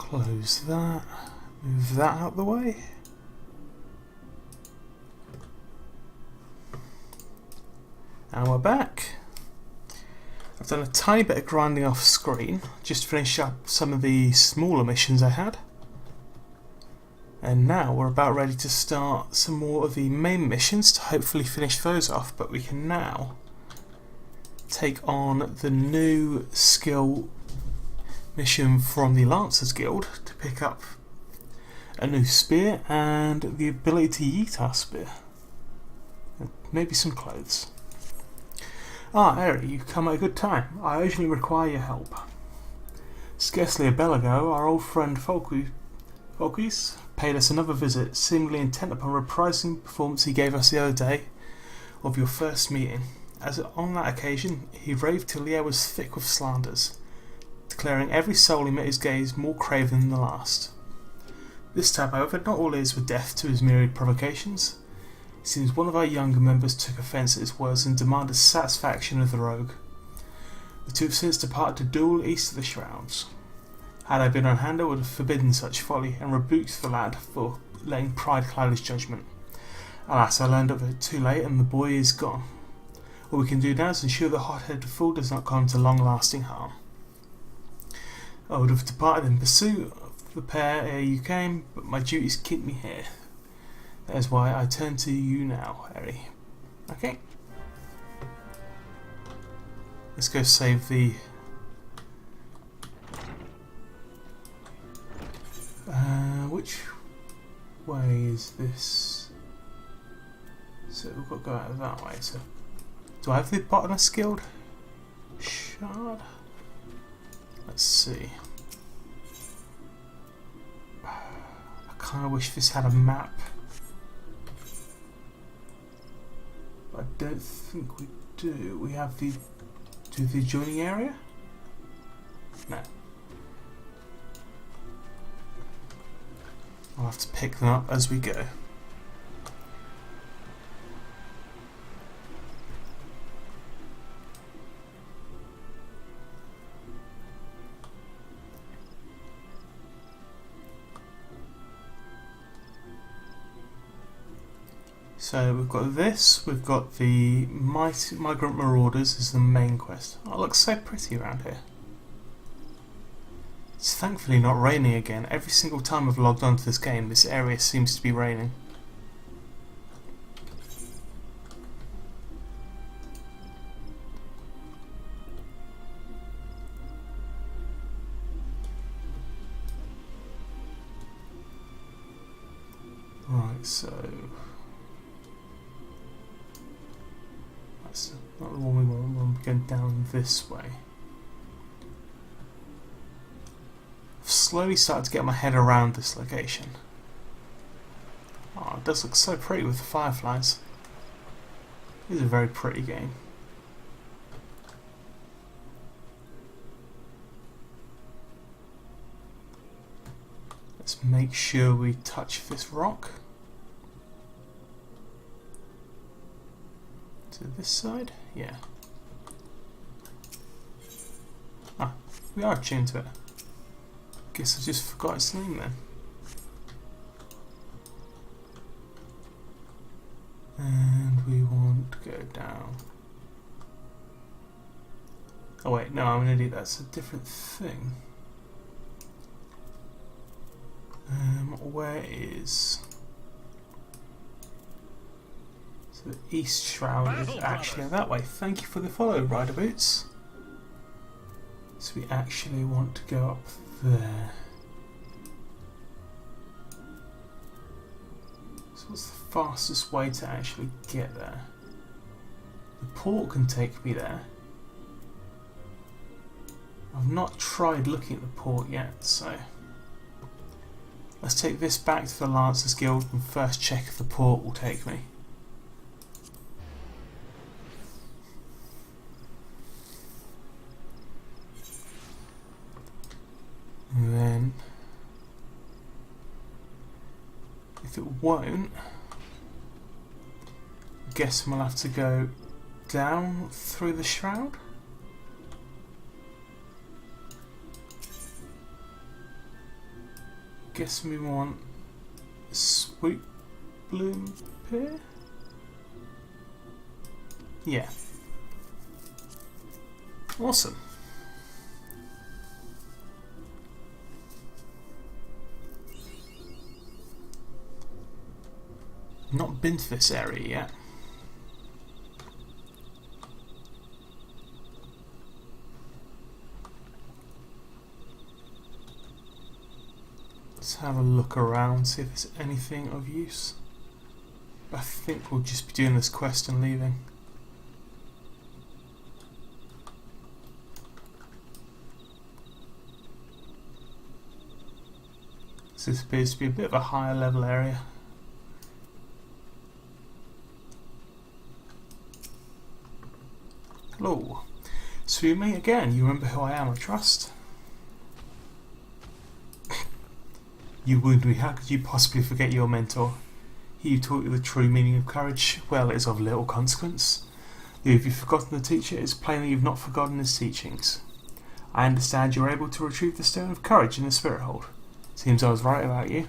Close that. Move that out the way. And we're back. I've done a tiny bit of grinding off screen just to finish up some of the smaller missions I had. And now we're about ready to start some more of the main missions to hopefully finish those off, but we can now take on the new skill mission from the Lancers Guild to pick up a new spear and the ability to yeet our spear. And maybe some clothes. Ah, Eri, you've come at a good time. I urgently require your help. Scarcely a bell ago, our old friend Folkis paid us another visit, seemingly intent upon reprising the performance he gave us the other day of your first meeting. As on that occasion, he raved till the air was thick with slanders, declaring every soul he met his gaze more craven than the last. This time, however, not all ears were deaf to his myriad provocations. It seems one of our younger members took offence at his words and demanded satisfaction of the rogue. The two have since departed to duel east of the Shrouds. Had I been on hand, I would have forbidden such folly and rebuked the lad for letting pride cloud his judgment. Alas, I learned of it too late, and the boy is gone. All we can do now is ensure the hot-headed fool does not come to long-lasting harm. I would have departed in pursuit of the pair ere you came, but my duties keep me here. That is why I turn to you now, Eri. Okay. Let's go save the... which way is this? So we've got to go out that way. So, do I have the botanist guild shard? Let's see. I kind of wish this had a map. I don't think we do. We have the adjoining area? No. I'll have to pick them up as we go. So we've got this, we've got the Migrant Marauders as the main quest. Oh, it looks so pretty around here. It's thankfully not raining again. Every single time I've logged onto this game, this area seems to be raining. Right, so... that's not the one we want. We're going down this way. I've slowly started to get my head around this location. Oh, it does look so pretty with the fireflies. It is a very pretty game. Let's make sure we touch this rock. To this side? Yeah. Ah, we are attuned to it. Guess I just forgot its name then. And we want to go down. Oh wait, no, I'm an idiot, that's a different thing. Where is... so the East Shroud is actually that way. Thank you for the follow, Rider Boots. So we actually want to go up there. So what's the fastest way to actually get there? The port can take me there. I've not tried looking at the port yet, so let's take this back to the Lancers Guild and first check if the port will take me. And then, if it won't, I guess we'll have to go down through the shroud. guess we want Sweet Bloom Pier? Yeah. Awesome. Not been to this area yet. Let's have a look around, see if there's anything of use. I think we'll just be doing this quest and leaving. So this appears to be a bit of a higher level area. Hello. So you meet again. You remember who I am, I trust? You wound me. How could you possibly forget your mentor? He who taught you the true meaning of courage. Well, it is of little consequence. If you've forgotten the teacher, it's plain that you've not forgotten his teachings. I understand you were able to retrieve the stone of courage in the spirit hold. Seems I was right about you.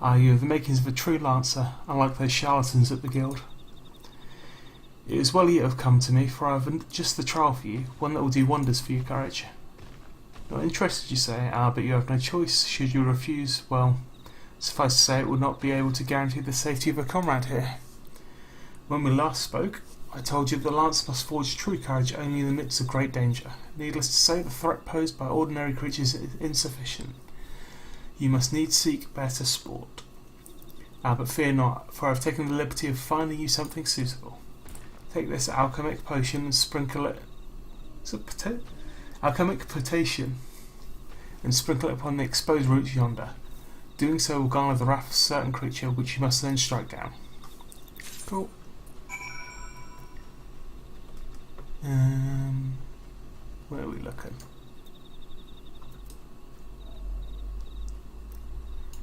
You have the makings of a true lancer, unlike those charlatans at the guild. It is well you have come to me, for I have just the trial for you, one that will do wonders for your courage. Not interested, you say? But you have no choice. Should you refuse, well, suffice to say it will not be able to guarantee the safety of a comrade here. When we last spoke, I told you that the lance must forge true courage only in the midst of great danger. Needless to say, the threat posed by ordinary creatures is insufficient. You must needs seek better sport. But fear not, for I have taken the liberty of finding you something suitable. Take this alchemic potion and sprinkle it. Is it alchemic potation and sprinkle it upon the exposed roots yonder. Doing so will garner the wrath of a certain creature, which you must then strike down. Cool. Where are we looking?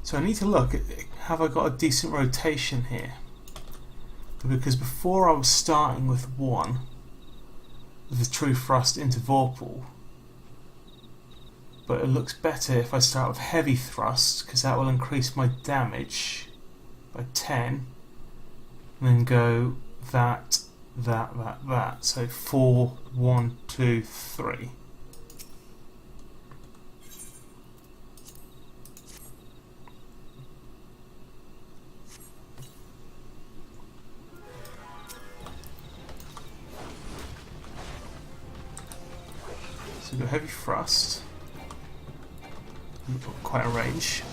So I need to look at, have I got a decent rotation here? Because before I was starting with one, with the true thrust into Vorpal, but it looks better if I start with heavy thrust, because that will increase my damage by 10, and then go that. So 4, 1, 2, 3. So we've got heavy thrust. We've got quite a range.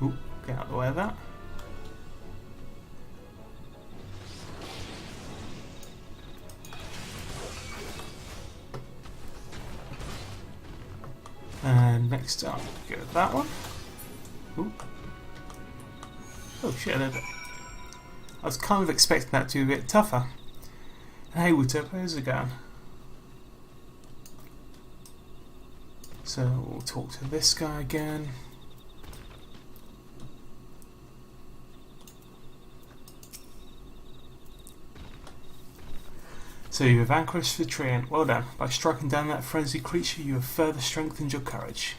Ooh, get out of the way of that. And next up, go with that one. Ooh. Oh shit, I was kind of expecting that to be a bit tougher. Hey, we're turbo's again. So we'll talk to this guy again. So you have vanquished the treant. Well done. By striking down that frenzied creature, you have further strengthened your courage.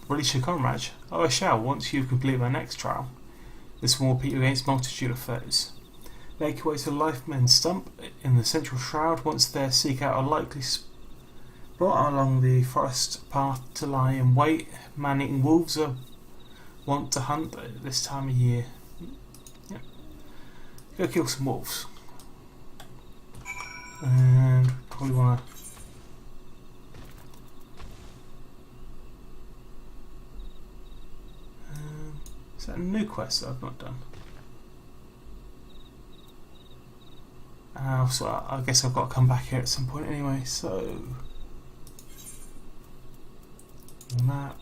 Release your comrade. Oh, I shall, once you have completed my next trial. This one will pit you against a multitude of foes. Make your way to the Lifemen's Stump in the central shroud. Once there, seek out a likely spot along the forest path to lie in wait. Man-eating wolves are wont to hunt at this time of year. Yeah. Go kill some wolves. And probably want to is that a new quest that I've not done? So I guess I've got to come back here at some point anyway, so map.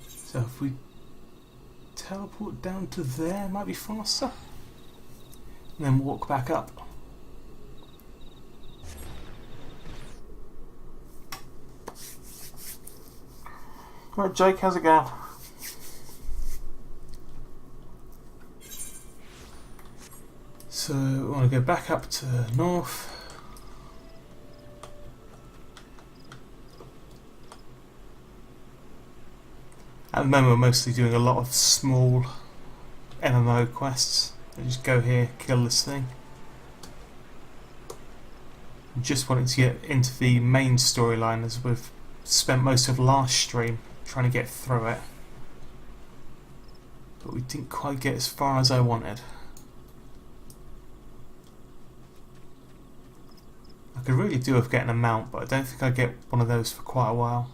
So if we teleport down to there, it might be faster. And then walk back up. Right, Jake, how's it going? So we want to go back up to north. At the moment we're mostly doing a lot of small MMO quests. I just go here, kill this thing. I'm just wanting to get into the main storyline as we've spent most of last stream trying to get through it. But we didn't quite get as far as I wanted. I could really do with getting a mount, but I don't think I'll get one of those for quite a while.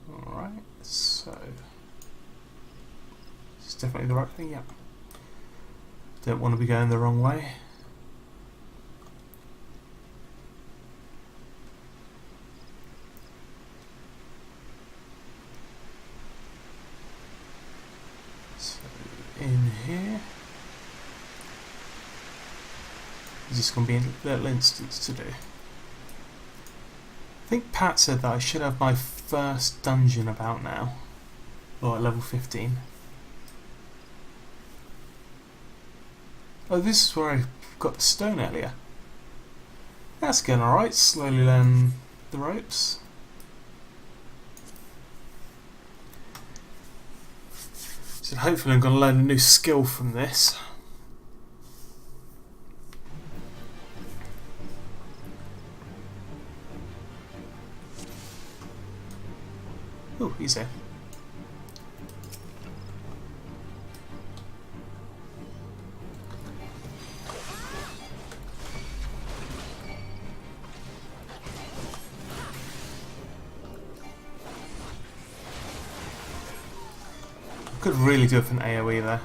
Alright, so it's definitely the right thing, yeah. Don't want to be going the wrong way. So in here, there's just going to be a little instance to do. I think Pat said that I should have my first dungeon about now, or at level 15. Oh, this is where I got the stone earlier. That's going alright, slowly learn the ropes. So hopefully I'm going to learn a new skill from this. Oh, he's there. Could really do with an AoE there.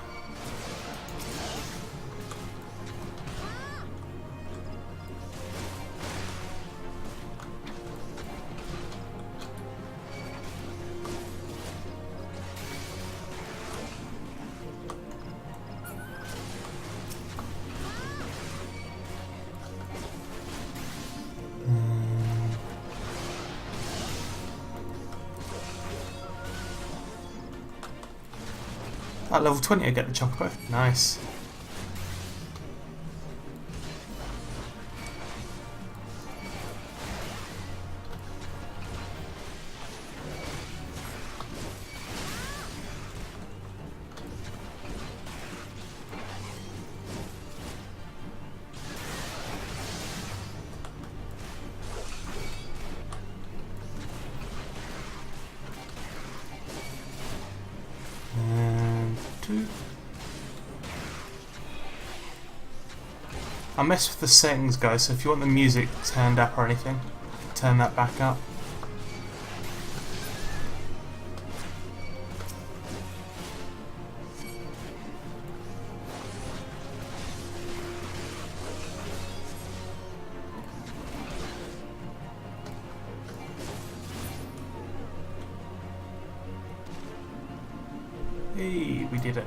At level 20 I get the chocobo. Nice. I mess with the settings, guys, so if you want the music turned up or anything, turn that back up. Hey, we did it.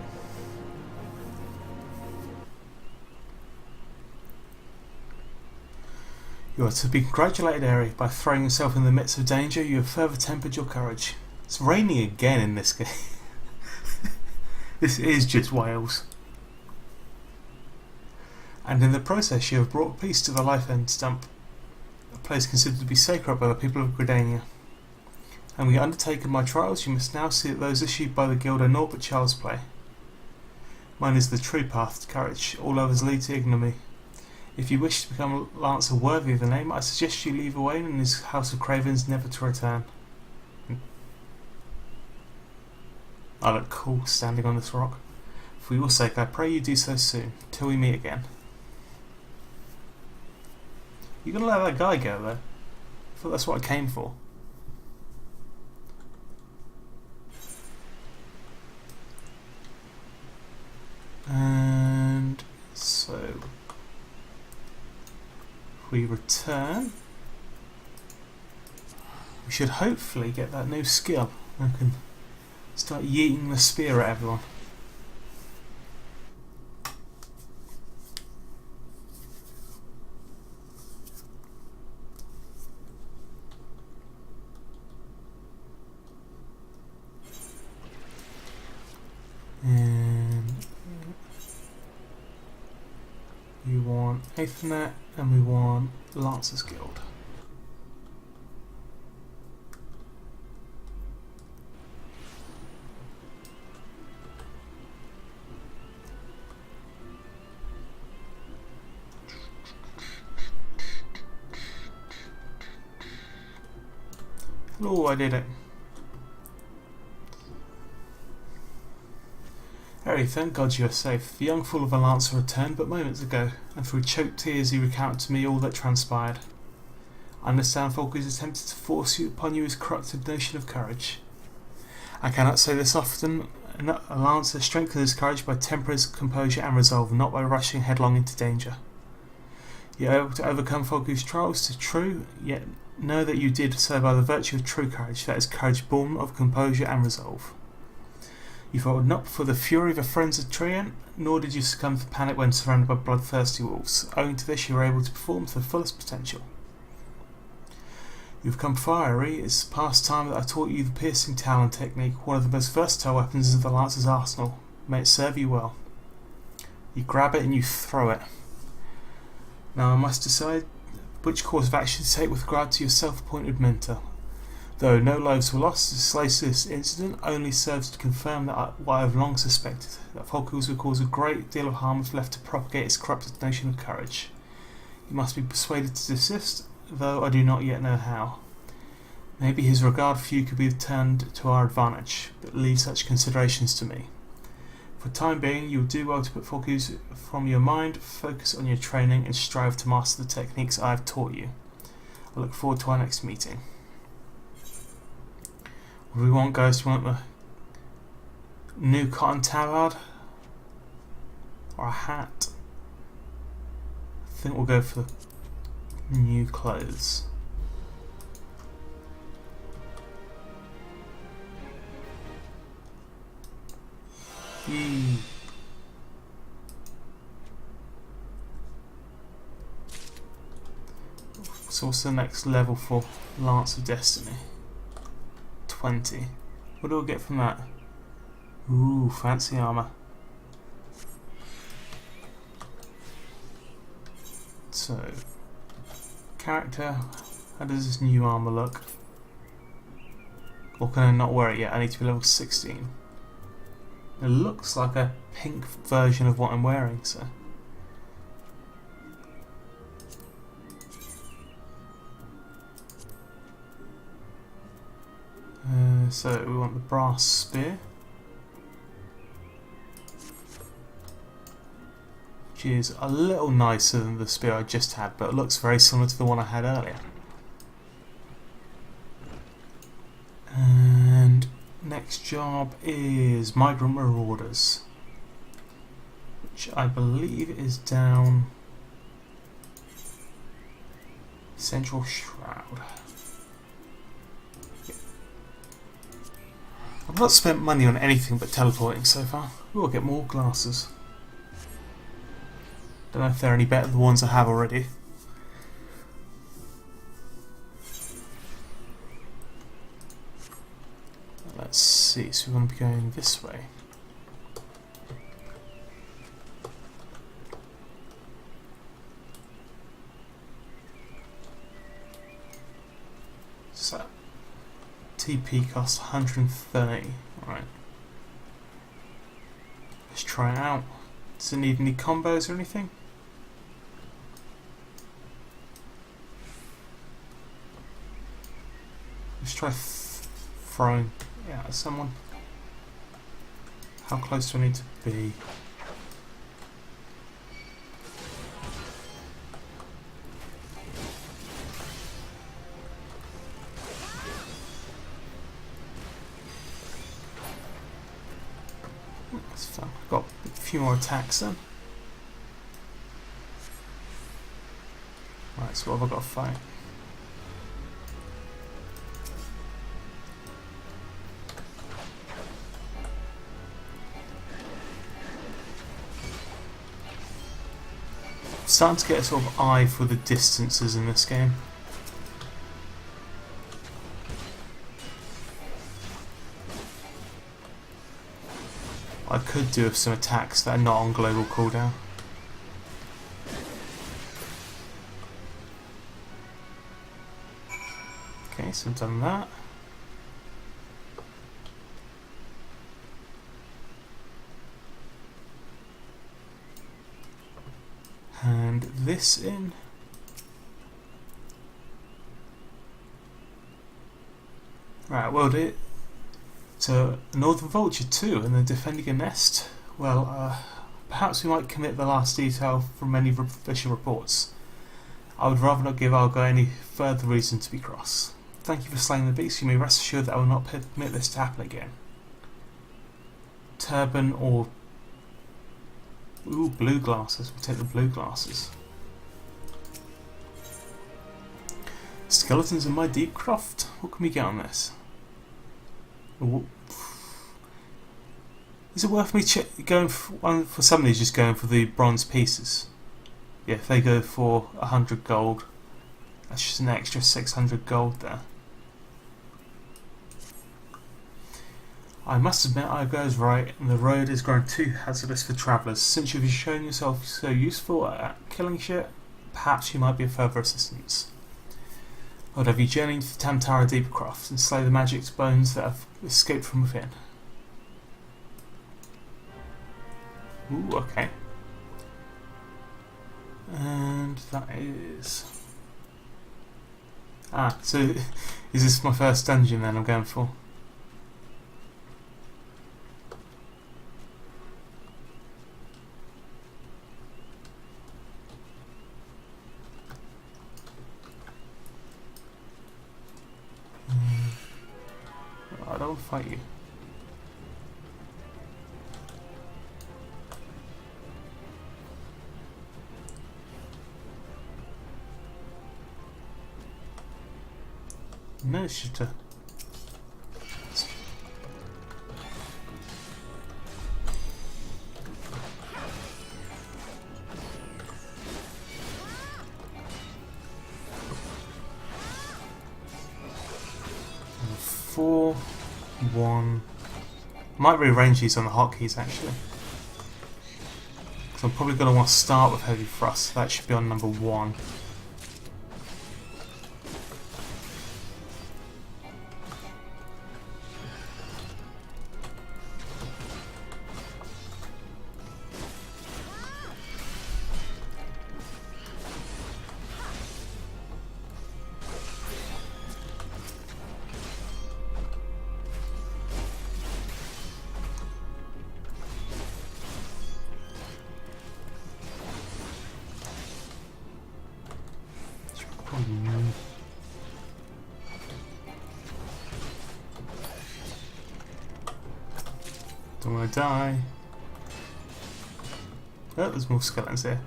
You are to be congratulated, Eri. By throwing yourself in the midst of danger, you have further tempered your courage. It's raining again in this game. This is just Wales. And in the process, you have brought peace to the Life End Stump, a place considered to be sacred by the people of Gridania. Having undertaken my trials, you must now see that those issued by the guild are naught but child's play. Mine is the true path to courage, all others lead to ignominy. If you wish to become a lancer worthy of the name, I suggest you leave Owain and his house of cravens never to return. I look cool standing on this rock. For your sake, I pray you do so soon, till we meet again. You gonna let that guy go though? I thought that's what I came for. And so we return. We should hopefully get that new skill. I can start yeeting the spear at everyone. Aethernet, and we want Lancers Guild. Oh, I did it. Harry, thank God you are safe. The young fool of a Lancer returned but moments ago, and through choked tears he recounted to me all that transpired. I understand Falky's attempted to force upon you his corrupted notion of courage. I cannot say this often. A Lancer strengthens his courage by tempering his composure and resolve, not by rushing headlong into danger. You are able to overcome Falky's trials, 'tis true, yet know that you did so by the virtue of true courage, that is courage born of composure and resolve. You followed not for the fury of a frenzied treant, nor did you succumb to panic when surrounded by bloodthirsty wolves. Owing to this, you were able to perform to the fullest potential. You've become fiery. It's past time that I taught you the piercing talon technique, one of the most versatile weapons of the Lancer's arsenal. May it serve you well. You grab it and you throw it. Now I must decide which course of action to take with regard to your self-appointed mentor. Though no lives were lost, this latest incident only serves to confirm that what I have long suspected, that Falkos would cause a great deal of harm if left to propagate its corrupted notion of courage. You must be persuaded to desist, though I do not yet know how. Maybe his regard for you could be turned to our advantage, but leave such considerations to me. For the time being, you will do well to put Falkos from your mind, focus on your training, and strive to master the techniques I have taught you. I look forward to our next meeting. What do we want, guys? Do we want the new cotton tabard? Or a hat? I think we'll go for the new clothes. Yee. So what's the next level for Lance of Destiny? 20. What do we get from that? Ooh, fancy armor. So, character, how does this new armor look? Or can I not wear it yet? I need to be level 16. It looks like a pink version of what I'm wearing, so. So we want the brass spear, which is a little nicer than the spear I just had, but it looks very similar to the one I had earlier. And next job is Migrant Marauders, which I believe is down Central Shroud. I've not spent money on anything but teleporting so far. We'll get more glasses. Don't know if they're any better than the ones I have already. Let's see, so we're going to be going this way. So, TP costs 130. Alright. Let's try it out. Does it need any combos or anything? Let's try throwing it at someone. How close do I need to be? That's fun. Got a few more attacks then. Right, so what have I got to fight? Starting to get a sort of eye for the distances in this game. I could do with some attacks that are not on global cooldown. Okay, so I've done that. And this in. Right, well, so Northern Vulture 2 and then defending a nest. Well, perhaps we might commit the last detail from many official reports. I would rather not give Argo any further reason to be cross. Thank you for slaying the beast. You may rest assured that I will not permit this to happen again. Turban or... Ooh, blue glasses. We'll take the blue glasses. Skeletons in my deep croft. What can we get on this? Ooh. Is it worth me going for some of these, just going for the bronze pieces? Yeah, if they go for 100 gold, that's just an extra 600 gold there. I must admit, Argo is right, and the road is growing too hazardous for travellers. Since you've shown yourself so useful at killing shit, perhaps you might be of further assistance. I would have you journey to Tamtara Deepcroft and slay the magic bones that have escaped from within. Ooh, okay. And that is... Ah, so is this my first dungeon then I'm going for? I don't want to fight you. No, it's just a... Four, one... Might rearrange these on the hotkeys actually. So I'm probably going to want to start with heavy thrust. That should be on number 1. Don't want to die. Oh, there's more skeletons here.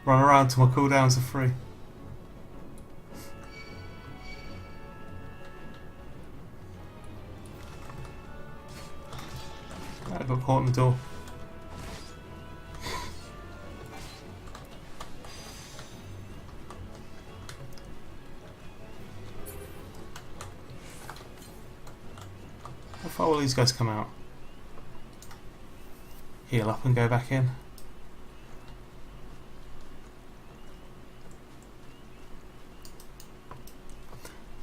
Run around till my cooldowns are free. I got caught in the door. How far will these guys come out? Heal up and go back in.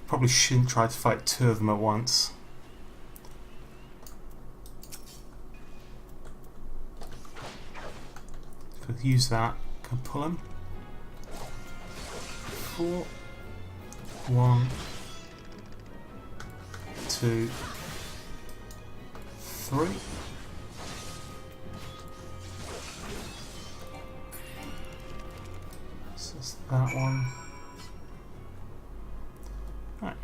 Probably shouldn't try to fight 2 of them at once. Could use that. Can pull him. 4, 1, 2, 3. So that's that one. Right.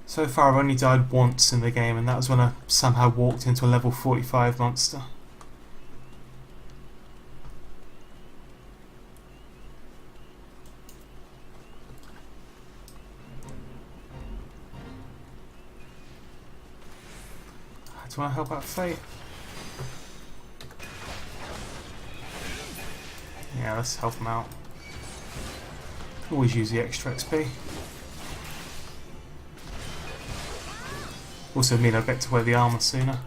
So far I've only died once in the game, and that was when I somehow walked into a level 45 monster. Do I help out Fate? Yeah, let's help him out. Always use the extra XP. Also mean I get to wear the armour sooner.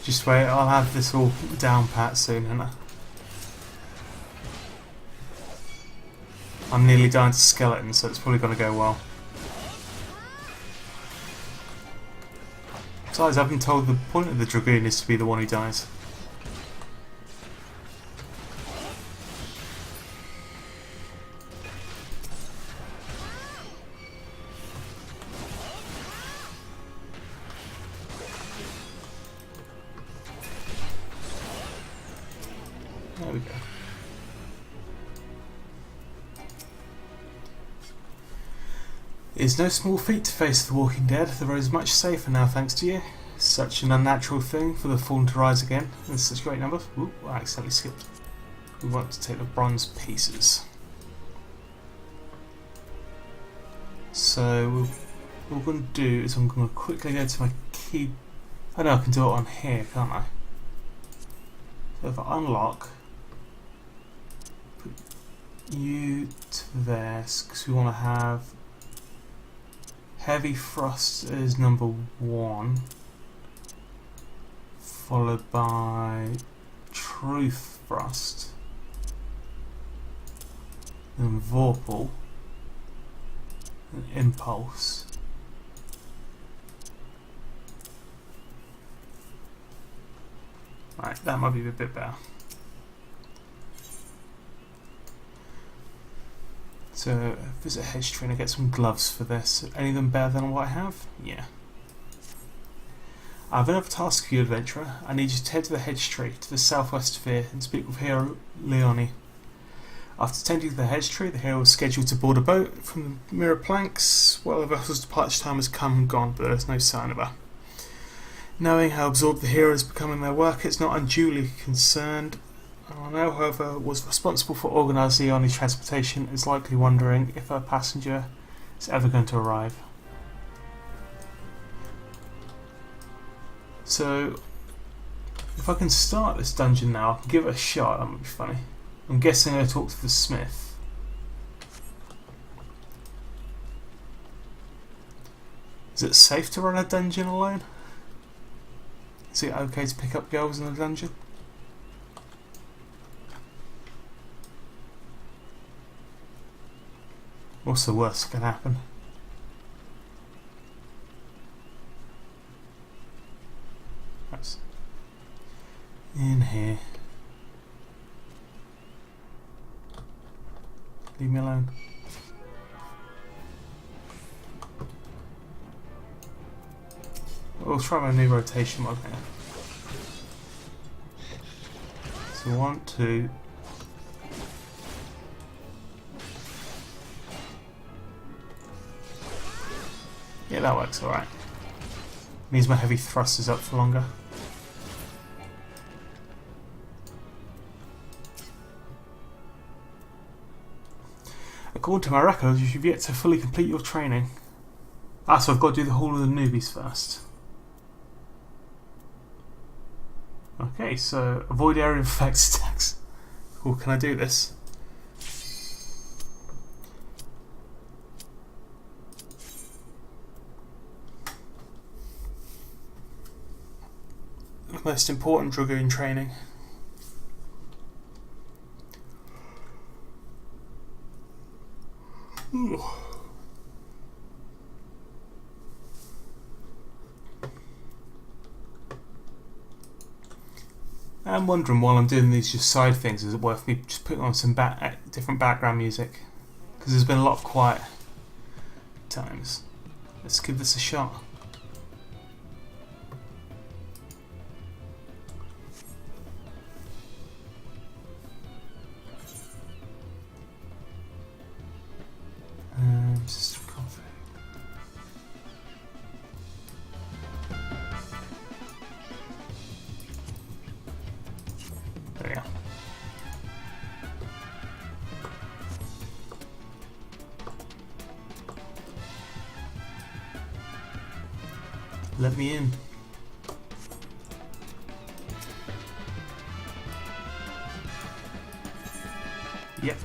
Just wait, I'll have this all down pat soon, innit? I'm nearly down to skeleton, so it's probably going to go well. Besides, I've been told the point of the Dragoon is to be the one who dies. There we go. It is no small feat to face the Walking Dead. The road is much safer now thanks to you. Such an unnatural thing for the fallen to rise again in such great numbers. Ooh, I accidentally skipped. We want to take the bronze pieces. So what we're going to do is I'm going to quickly go to my key. I know I can do it on here, can't I? So if I unlock, put you to there, because we want to have Heavy Frost as number 1, followed by Truth Frost, then Vorpal, and Impulse. Right, that might be a bit better. So, visit Hedge Tree and I get some gloves for this. Any of them better than what I have? Yeah. I have another task for you, adventurer. I need you to head to the Hedge Tree, to the southwest of here, and speak with hero Leonie. After tending to the Hedge Tree, the hero is scheduled to board a boat from the Mirror Planks. Well, the vessel's departure time has come and gone, but there is no sign of her. Knowing how absorbed the hero has become in their work, it's not unduly concerned. I know, whoever was responsible for organising Leonie's transportation is likely wondering if her passenger is ever going to arrive. So, if I can start this dungeon now, I can give it a shot. That might be funny. I'm guessing I talk to the smith. Is it safe to run a dungeon alone? Is it okay to pick up girls in a dungeon? What's the worst that can happen? That's in here. Leave me alone. We'll try my new rotation mod here. So 1, 2. Yeah, that works alright. Means my heavy thrust is up for longer. According to my records, you've yet to fully complete your training. So I've got to do the Hall of the Newbies first. Okay, so avoid area of effects attacks. Cool, can I do this? The most important Dragoon training. Ooh. I'm wondering while I'm doing these just side things, is it worth me just putting on some different background music? Because there's been a lot of quiet times. Let's give this a shot. System config. There we go. Let me in. Yep.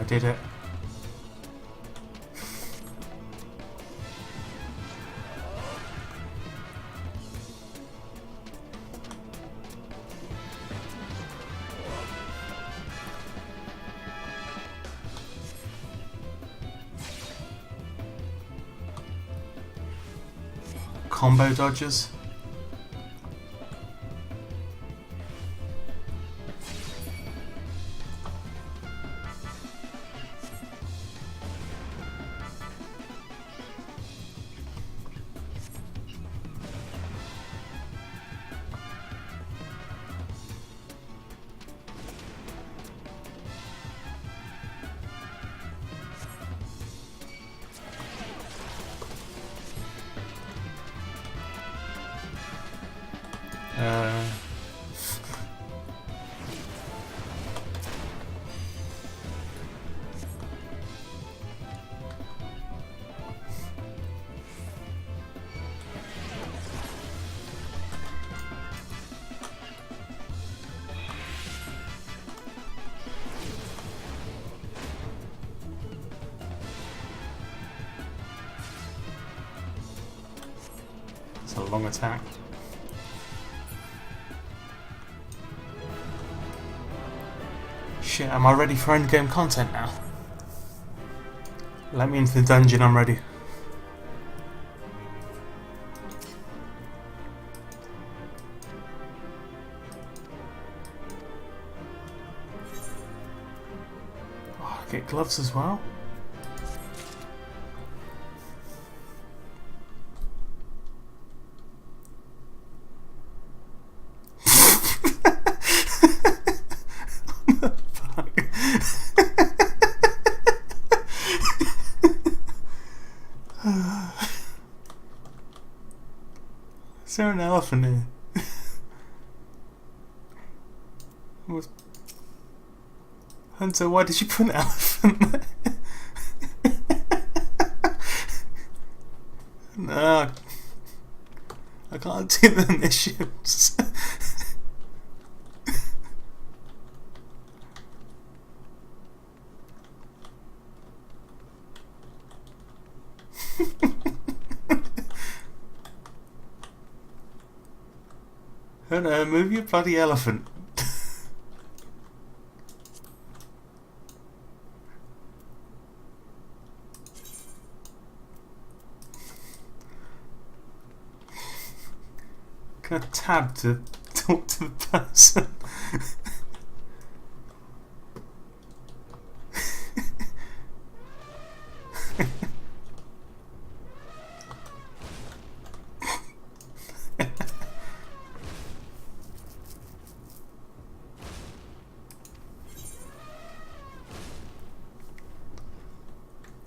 I did it. Combo dodges. It's a long attack. Shit, am I ready for endgame content now? Let me into the dungeon, I'm ready. Oh, I get gloves as well? Is there an elephant here? Hunter, why did you put an elephant there? No, I can't do the missions. Oh no, move your bloody elephant. Can I tab to talk to the person?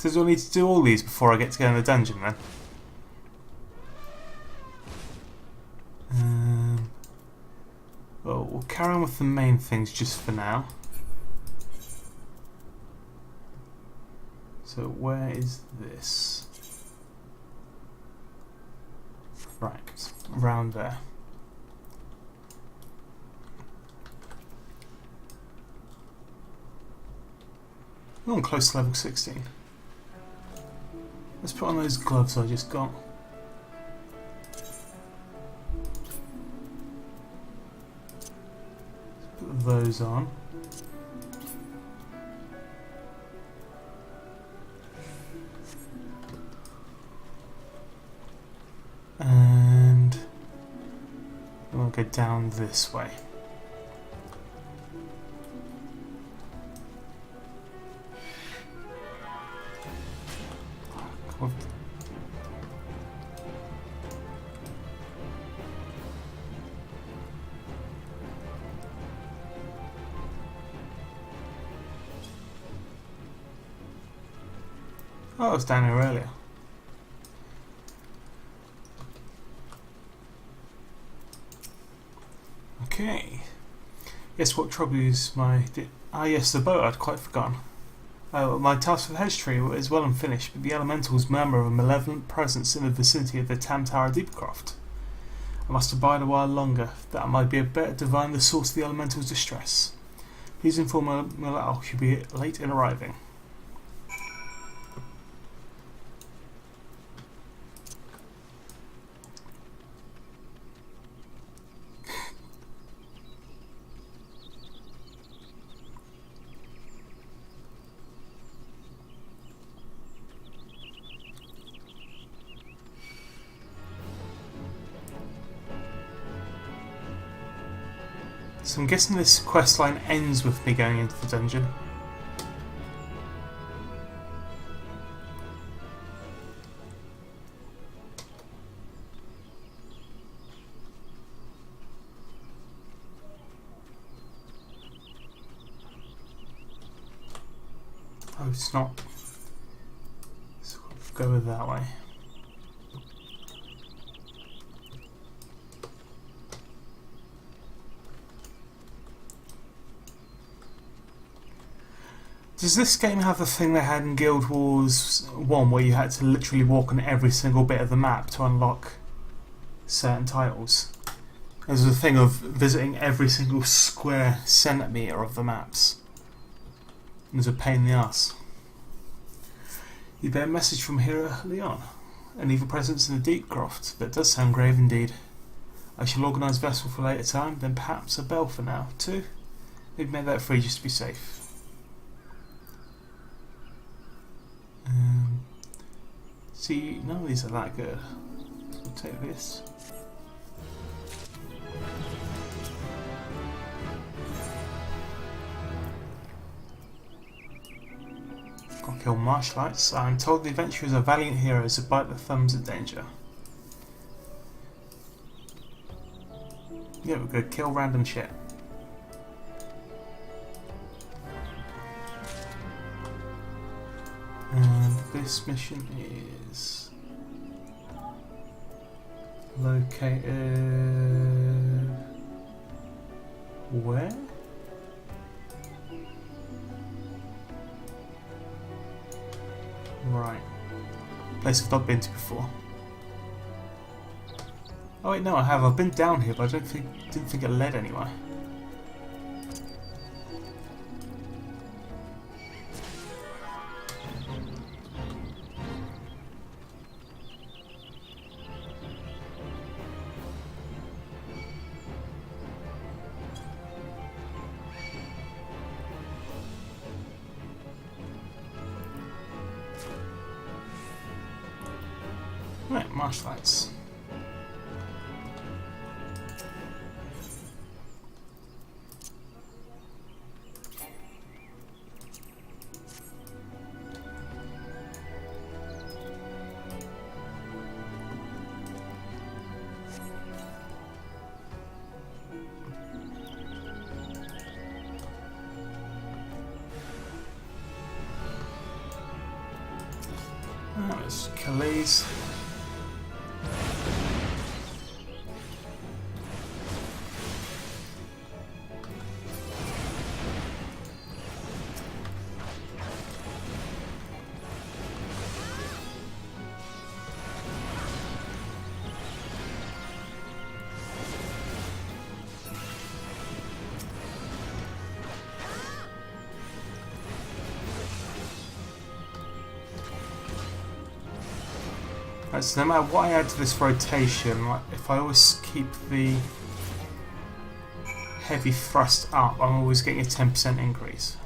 Do I need to do all these before I get to go in the dungeon then? Well, we'll carry on with the main things just for now. So where is this? Right, round there. Oh, I'm close to level 16. Let's put on those gloves I just got. Let's put those on. And we'll go down this way. Oh, I was down here earlier. Okay. Guess what troubles my... yes, the boat I'd quite forgotten. My task for the hedge tree is well unfinished, but the elementals murmur of a malevolent presence in the vicinity of the Tam Tower Deepcroft. I must abide a while longer, that I might be able to divine the source of the elementals' distress. Please inform Milal she'll be late in arriving. So I'm guessing this quest line ends with me going into the dungeon. Oh, it's not. So we'll go that way. Does this game have the thing they had in Guild Wars 1 where you had to literally walk on every single bit of the map to unlock certain titles? There's a thing of visiting every single square centimetre of the maps. It was a pain in the ass. You bear a message from Hero Leon. An evil presence in the Deep Croft. That does sound grave indeed. I shall organise a vessel for a later time, then perhaps a bell for now, too. We've made that free just to be safe. See, none of these are that good. So we'll take this. Got to kill marshlights. I'm told the adventurers are valiant heroes who bite their thumbs at danger. Yeah, we're good. Kill random shit. And this mission is located where? Right. Place I've not been to before. Oh wait, no, I have. I've been down here, but I didn't think it led anywhere. Right, marshlights. Let's kill these. Right, so no matter what I add to this rotation, like if I always keep the heavy thrust up, I'm always getting a 10% increase.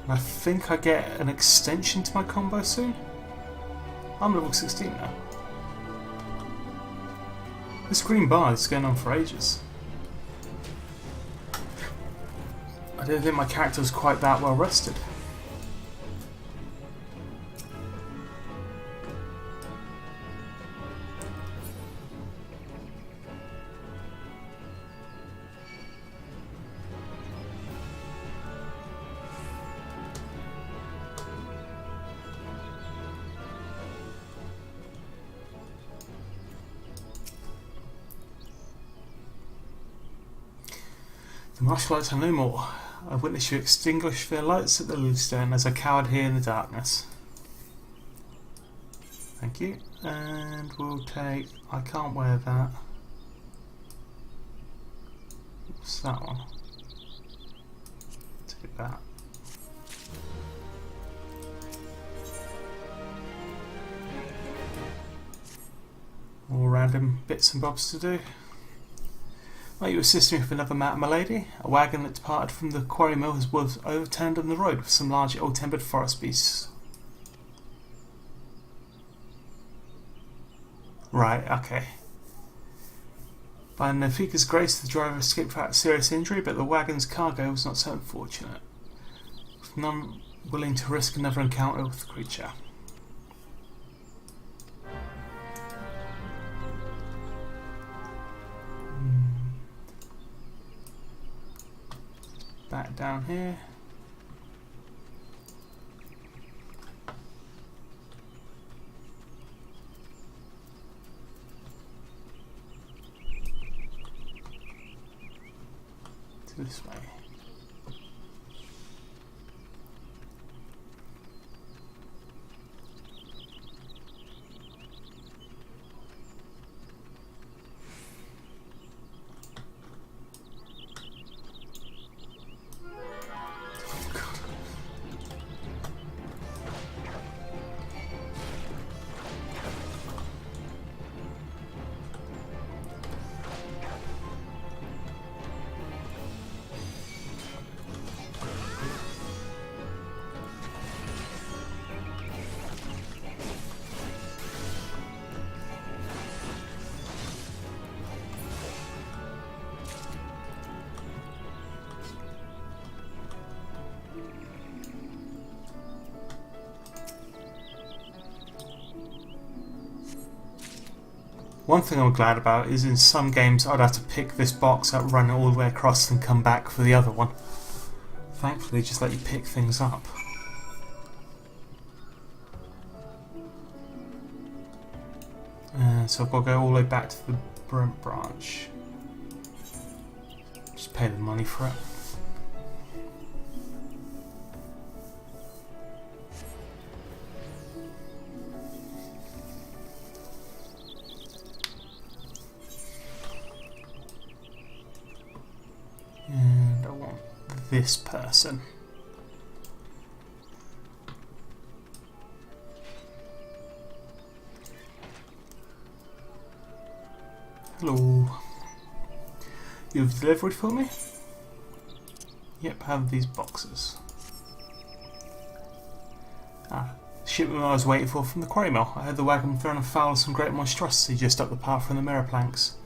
And I think I get an extension to my combo soon. I'm level 16 now. This green bar is going on for ages. I don't think my character was quite that well rested. The martial lights are no more. I've witnessed you extinguish their lights at the Lilystone as I cowered here in the darkness. Thank you. And we'll take... I can't wear that. What's that one? Take that. More random bits and bobs to do. Might you assist me with another matter, my lady? A wagon that departed from the quarry mill was overturned on the road with some large ill-tempered forest beasts. Right, okay. By Nafika's grace, the driver escaped without serious injury, but the wagon's cargo was not so unfortunate. With none willing to risk another encounter with the creature. Back down here. This way. One thing I'm glad about is in some games I'd have to pick this box up, run it all the way across and come back for the other one. Thankfully they just let you pick things up. So I've got to go all the way back to the Brent branch. Just pay the money for it. And I want this person. Hello. You've delivered for me? Yep, have these boxes. Shipment I was waiting for from the quarry mill. I heard the wagon throwing afoul of some great monstrosity just up the path from the mirror planks.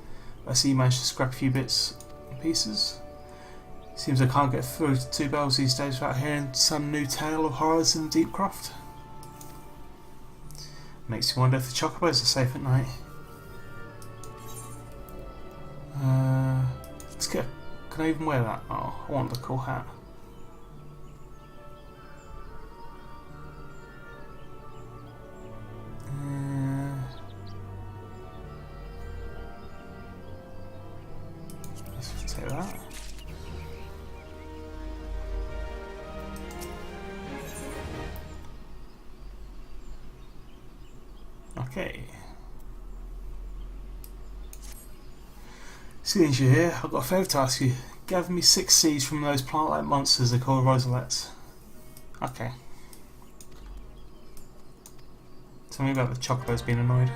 I see you managed to scrap a few bits and pieces. Seems I can't get through to Two Bells these days without hearing some new tale of horrors in the deep croft. Makes you wonder if the chocobos are safe at night. Let's get. Can I even wear that? Oh, I want the cool hat. Let's take that. Okay. Since you're here, I've got a favour to ask you. Gather me 6 seeds from those plant-like monsters they call rosalettes. Okay. Tell me about the chocobos being annoyed.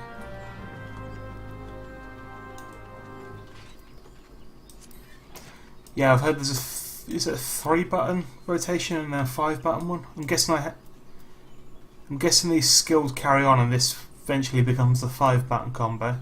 Yeah, I've heard there's is it a 3-button rotation and a 5-button one? I'm guessing these skills carry on and this eventually becomes the 5-button combo.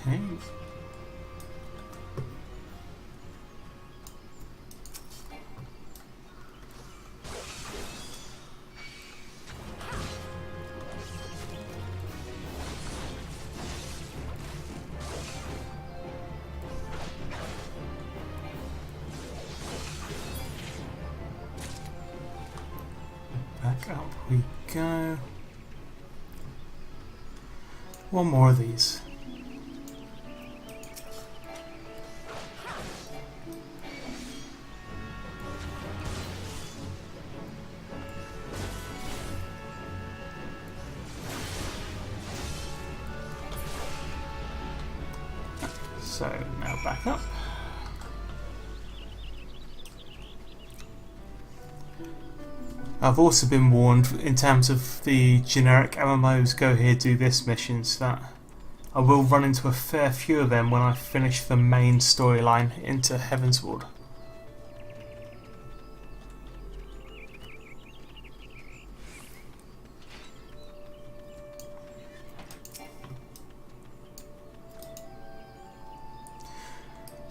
Okay. back up we go. One more of these. So now back up. I've also been warned in terms of the generic MMOs go here do this missions that I will run into a fair few of them when I finish the main storyline into Heavensward.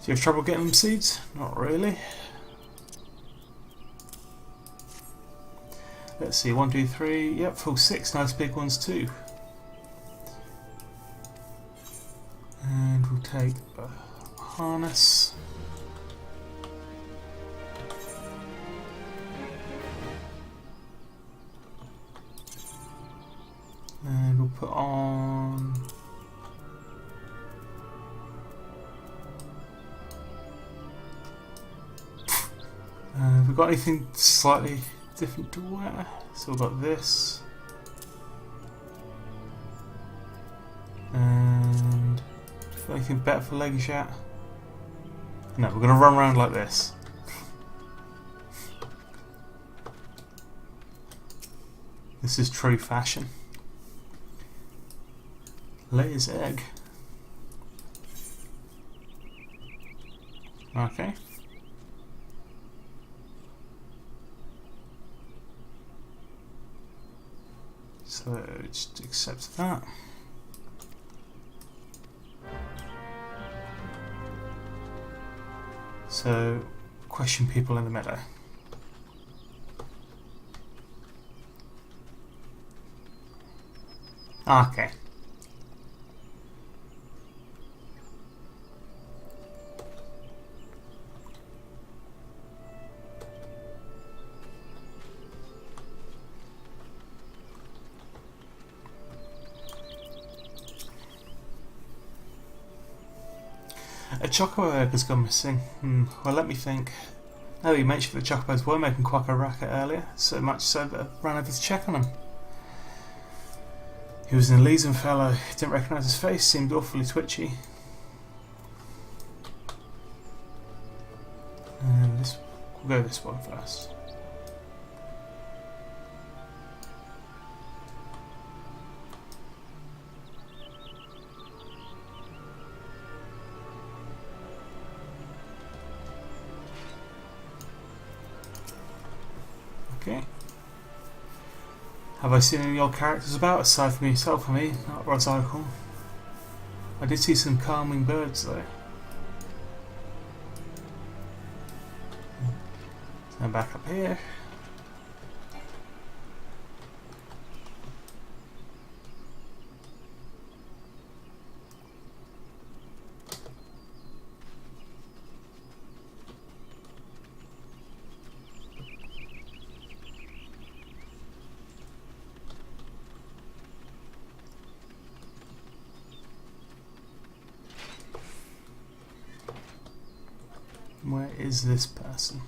Do you have trouble getting them seeds? Not really. Let's see, 1, 2, 3, yep, full 6, nice big ones too. And we'll take a harness. And we'll put on... have we got anything slightly different to wear? So we've got this. And anything better for legs yet? No, we're going to run around like this. This is true fashion. Lay his egg. Okay. So just accept that. So question people in the meadow. Okay. A chocobo egg has gone missing. Well, let me think. Oh, you mentioned the chocobos were making quite a racket earlier, so much so that I ran over to check on him. He was an Elysian fellow, didn't recognise his face, seemed awfully twitchy. And we'll go this one first. Okay. Have I seen any old characters about, aside from yourself and me, not as I recall? I did see some calming birds though. So back up here. Where is this person?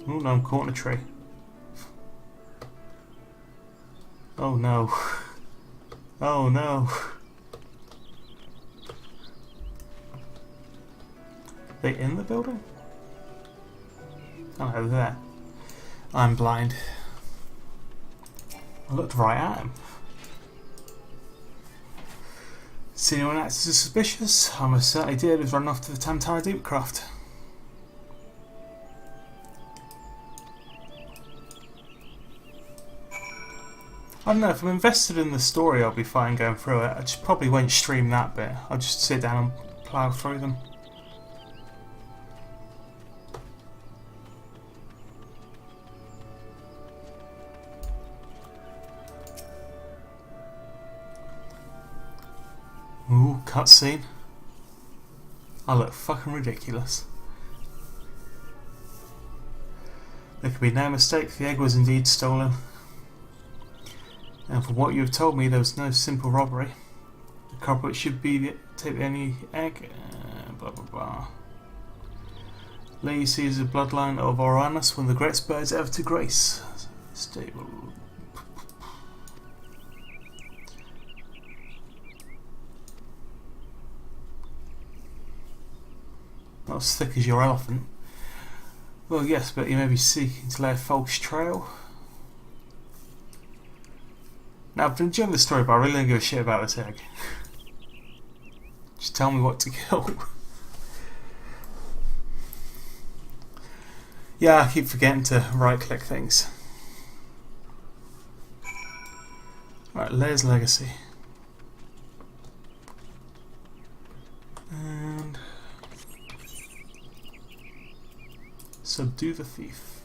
Oh no, I'm caught in a tree. Oh no. Oh no. They in the building? Oh no, they're there. I'm blind. I looked right at him. See anyone acts as suspicious? I most certainly did. Was running off to the Tantara Deepcraft. I don't know, if I'm invested in the story I'll be fine going through it. I just probably won't stream that bit. I'll just sit down and plough through them. Ooh, cutscene. I look fucking ridiculous. There could be no mistake, the egg was indeed stolen. And from what you have told me, there was no simple robbery. The culprit should take the only egg. Blah blah blah. Lee sees a bloodline of Uranus, one of the greatest birds ever to grace. Stable. Not as thick as your elephant. Well, yes, but you may be seeking to lay a false trail. Now, I've been enjoying the story, but I really don't give a shit about this egg. Just tell me what to kill. Yeah, I keep forgetting to right-click things. Right, Lair's Legacy. And subdue the thief.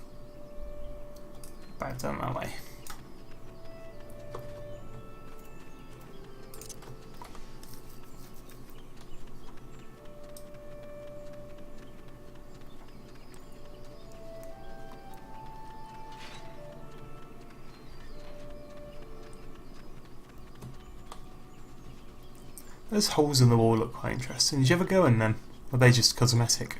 Back down that way. Those holes in the wall look quite interesting. Did you ever go in them? Or are they just cosmetic?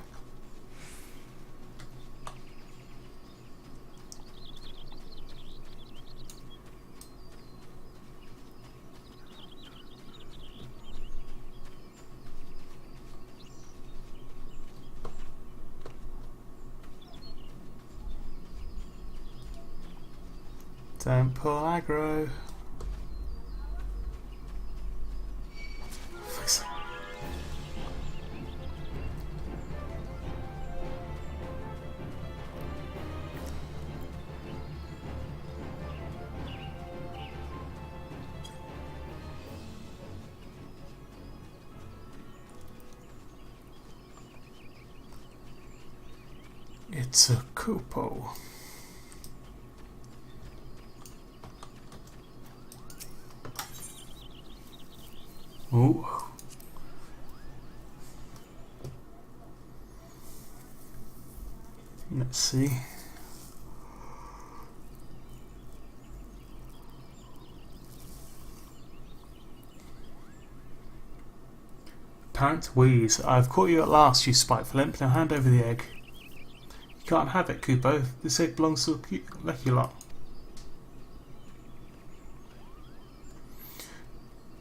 Don't pull aggro. It's a Kupo. Ooh. Let's see. Apparent wheeze. I've caught you at last, you spiteful imp. Now hand over the egg. You can't have it, Kupo. This egg belongs to the lucky lot.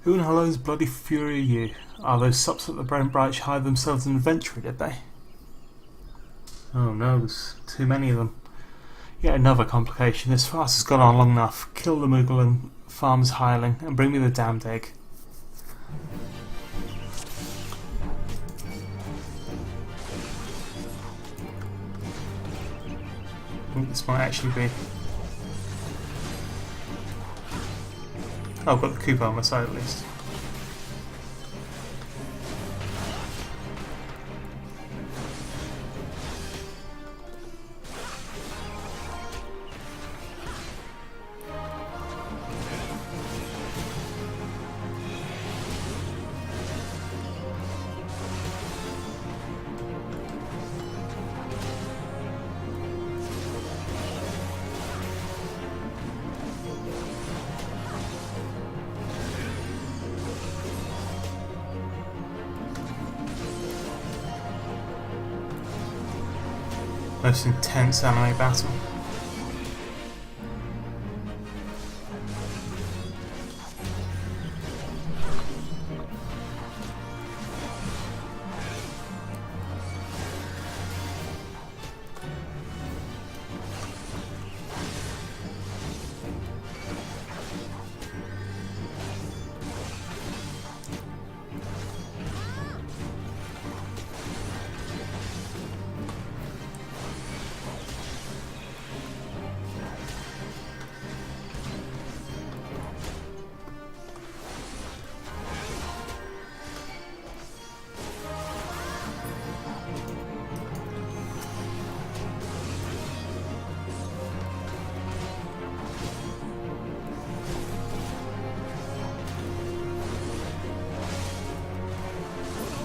Who in Hell's bloody fury are you? Are those sops at the Brain Bright hide themselves in inventory, did they? Oh no, there's too many of them. Yet another complication. This farce has gone on long enough. Kill the Moogle and farmer's hireling and bring me the damned egg. I think this might actually be... Oh, I've got the Koopa on my side at least. Most intense anime battle.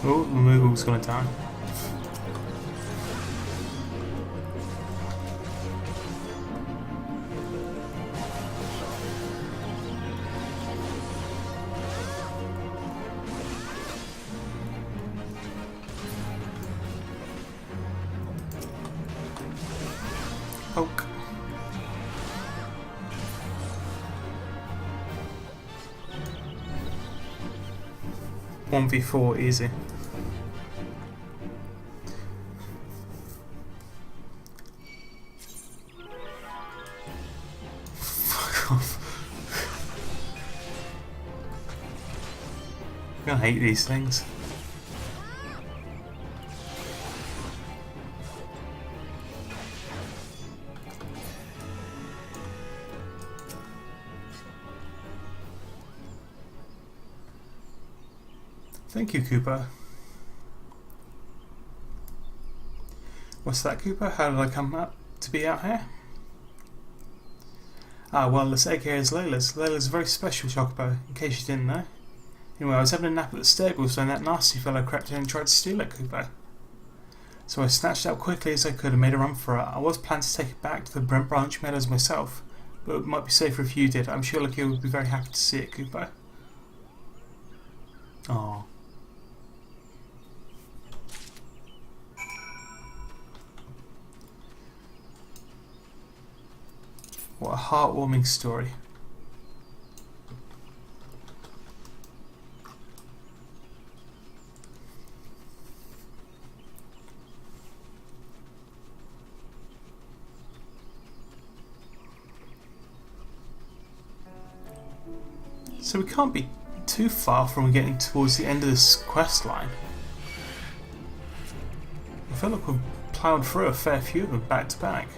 Oh, the Moogle's gonna die. Hulk. 1v4 easy. Fuck off. I hate these things. Thank you, Cooper. What's that, Cooper? How did I come up to be out here? Ah, well, this egg here is Layla's. Layla's a very special chocobo, in case you didn't know. Anyway, I was having a nap at the stables when that nasty fellow crept in and tried to steal it, Cooper. So I snatched it up quickly as I could and made a run for it. I was planning to take it back to the Brent Branch Meadows myself, but it might be safer if you did. I'm sure Lucky would be very happy to see it, Cooper. Aww. What a heartwarming story. So we can't be too far from getting towards the end of this quest line. I feel like we've ploughed through a fair few of them back to back.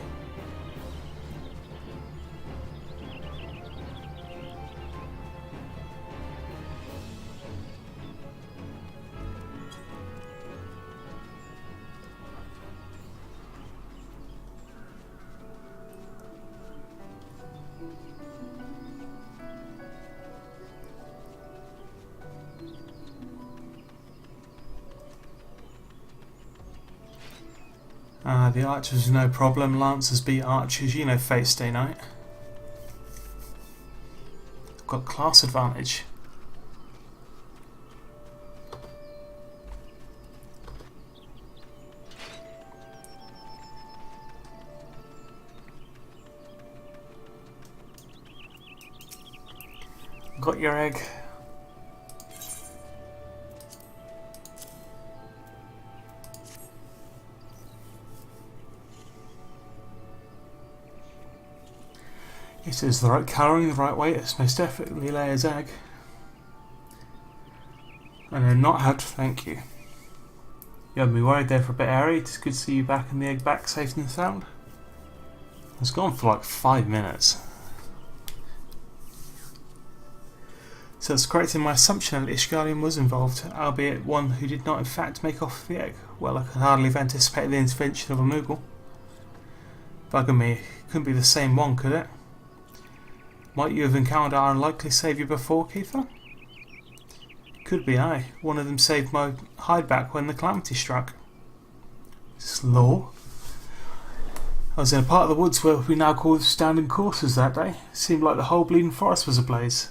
The archers no problem, lancers beat archers, you know fate stay night. Got class advantage. Got your egg. It is the right colouring, the right weight. It's most definitely Leia's egg. I know not how to thank you. You had me worried there for a bit, Harry. It's good to see you back and the egg back safe and sound. I was gone for like 5 minutes. So it's correct in my assumption that Ishgalian was involved, albeit one who did not in fact make off the egg. Well, I could hardly have anticipated the intervention of a Moogle. Bugger me, it couldn't be the same one, could it? Might you have encountered our unlikely saviour before, Kiefer? Could be, aye. One of them saved my hide back when the calamity struck. Slaw? I was in a part of the woods where we now call standing courses that day. It seemed like the whole bleeding forest was ablaze.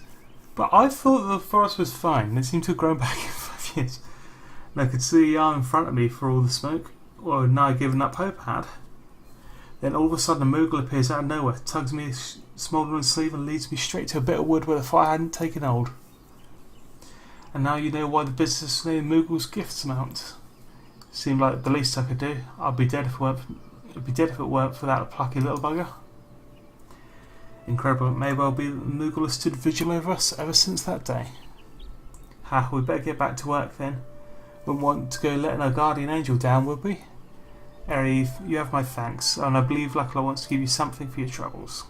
But I thought the forest was fine, and it seemed to have grown back in 5 years. And I could see the arm in front of me for all the smoke. Well, now I'd given up hope I had. Then all of a sudden a Moogle appears out of nowhere, tugs me smouldering sleeve and leads me straight to a bit of wood where the fire hadn't taken hold. And now you know why the business named Moogle's Gifts amount. Seemed like the least I could do. I'd be dead if it weren't for that plucky little bugger. Incredible, it may well be that the Moogle has stood vigil over us ever since that day. Ha, we'd better get back to work then. Wouldn't want to go letting our guardian angel down, would we? Eri, you have my thanks, and I believe Lakla wants to give you something for your troubles.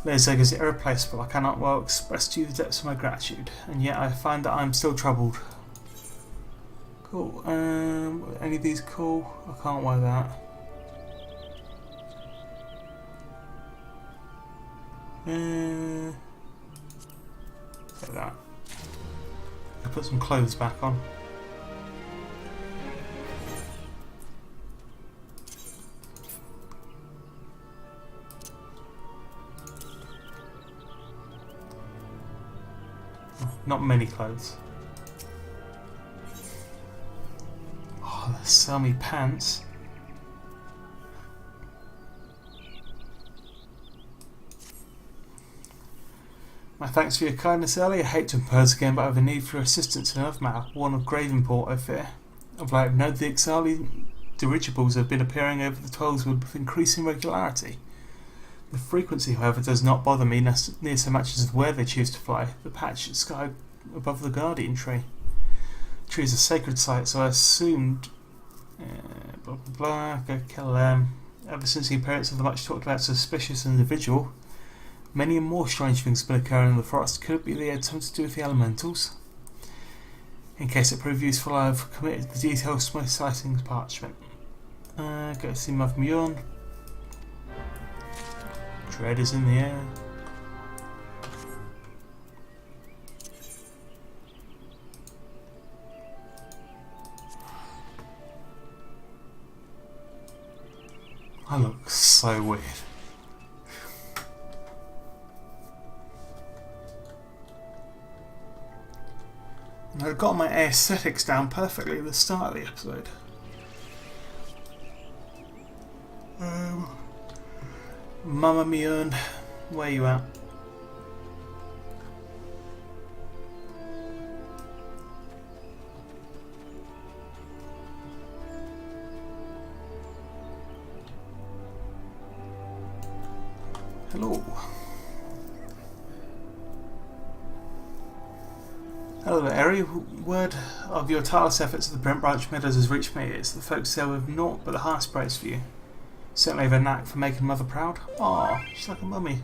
Leia's egg is irreplaceable. I cannot well express to you the depths of my gratitude, and yet I find that I am still troubled. Cool. Any of these cool? I can't wear that. Like that. I'll put some clothes back on. Not many clothes. Sell me pants. My thanks for your kindness earlier. I hate to impose again, but I have a need for assistance in another matter, one of grave import, I fear. Of late, I've noted the exiled dirigibles have been appearing over the Twelveswood with increasing regularity. The frequency, however, does not bother me near so much as where they choose to fly. The patch sky above the Guardian tree. The tree is a sacred site, so I assumed. Blah blah blah. Go kill them. Ever since the appearance of the much talked about suspicious individual, many and more strange things have been occurring in the forest. Could it be they had something to do with the elementals? In case it proved useful, I have committed the details to my sightings parchment. Go see Mothman. Dread is in the air. I look so weird. I got my aesthetics down perfectly at the start of the episode. Mama Mion, where you at? Hello. Hello there, Eri. Word of your tireless efforts at the Brent Branch Meadows has reached me. It's the folks there with naught but the highest praise for you. Certainly have a knack for making mother proud. Aw, she's like a mummy.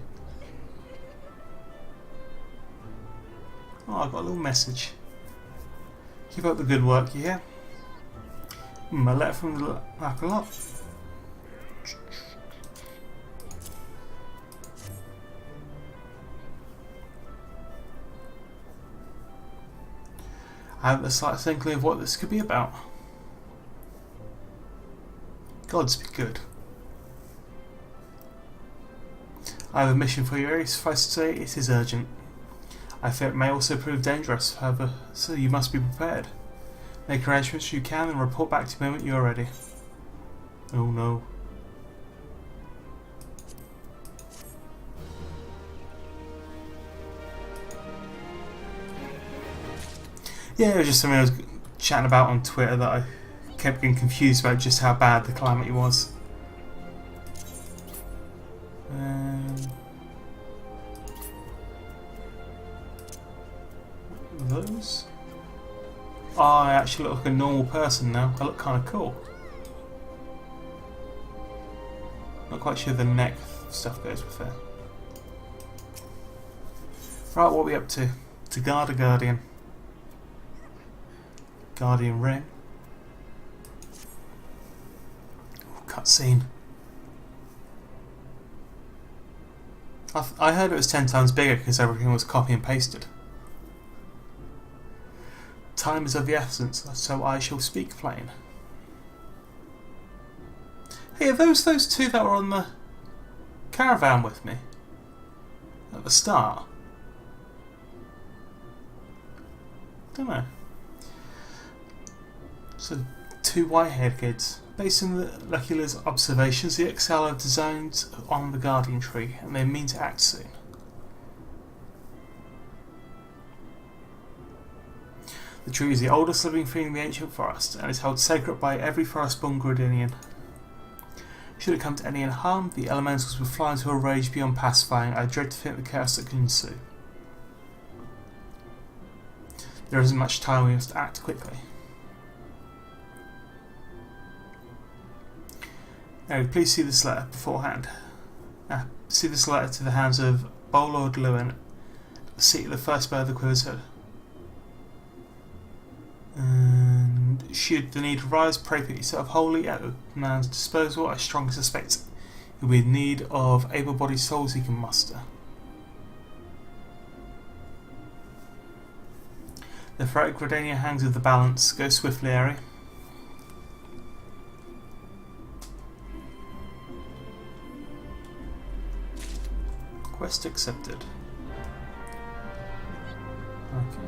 Oh, I got a little message. Keep up the good work, you hear? A letter from the lot. I have the slightest inkling of what this could be about. Gods be good. I have a mission for you, Eri. Suffice to say, it is urgent. I fear it may also prove dangerous, however, so you must be prepared. Make arrangements you can and report back to me the moment you are ready. Oh no. Yeah, it was just something I was chatting about on Twitter that I kept getting confused about just how bad the calamity was. Those? Oh, I actually look like a normal person now. I look kind of cool. Not quite sure the neck stuff goes with there. Right, what are we up to? To guard a guardian. Guardian ring. Ooh, cutscene. I heard it was 10 times bigger because everything was copy and pasted. Time is of the essence, so I shall speak plain. Hey, are those two that were on the caravan with me at the start? Don't know. So, two white-haired kids. Based on the Lucula's observations, the XL have designs on the Guardian tree, and they mean to act soon. The tree is the oldest living thing in the ancient forest, and is held sacred by every forest-born Gridanian. Should it come to any harm, the elementals will fly into a rage beyond pacifying. I dread to think the chaos that can ensue. There isn't much time, we must act quickly. Now, please see this letter beforehand. See this letter to the hands of Bolord Lewin, seat of the first bird of the Quiver's Hood. And should the need arise, pray put yourself wholly at the man's disposal. I strongly suspect he'll be in need of able-bodied souls he can muster. The threat of Gridania hangs with the balance. Go swiftly, Eri. Quest accepted. Okay.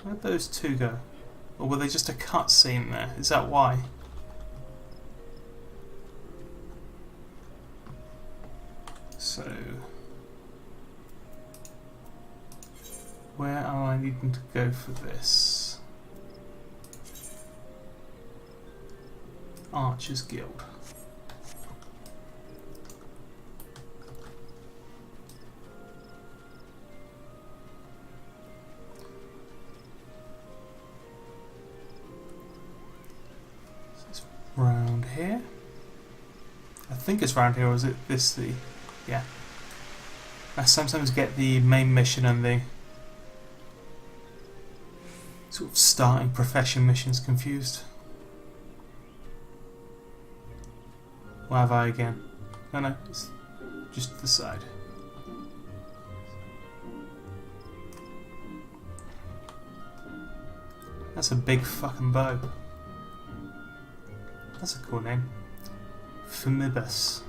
Where'd those two go? Or were they just a cutscene there? Is that why? So, where am I needing to go for this? Archers Guild. So it's round here. I think it's round here, or is it this the... yeah. I sometimes get the main mission and the sort of starting profession missions confused. What have I again? No, it's just the side. That's a big fucking bow. That's a cool name. Famibus.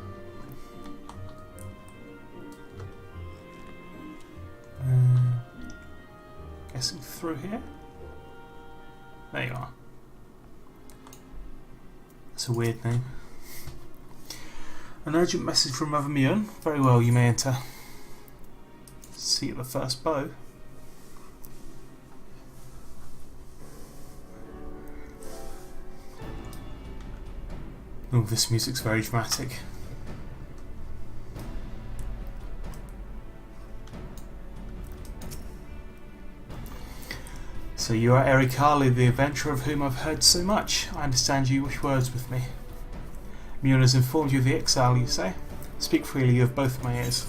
Guessing through here? There you are. That's a weird name. An urgent message from Mother Mune. Very well, you may enter. See the first bow. Oh, this music's very dramatic. So you are Eric Harley, the adventurer of whom I've heard so much. I understand you wish words with me. Mune has informed you of the exile, you say? Speak freely, you have both my ears.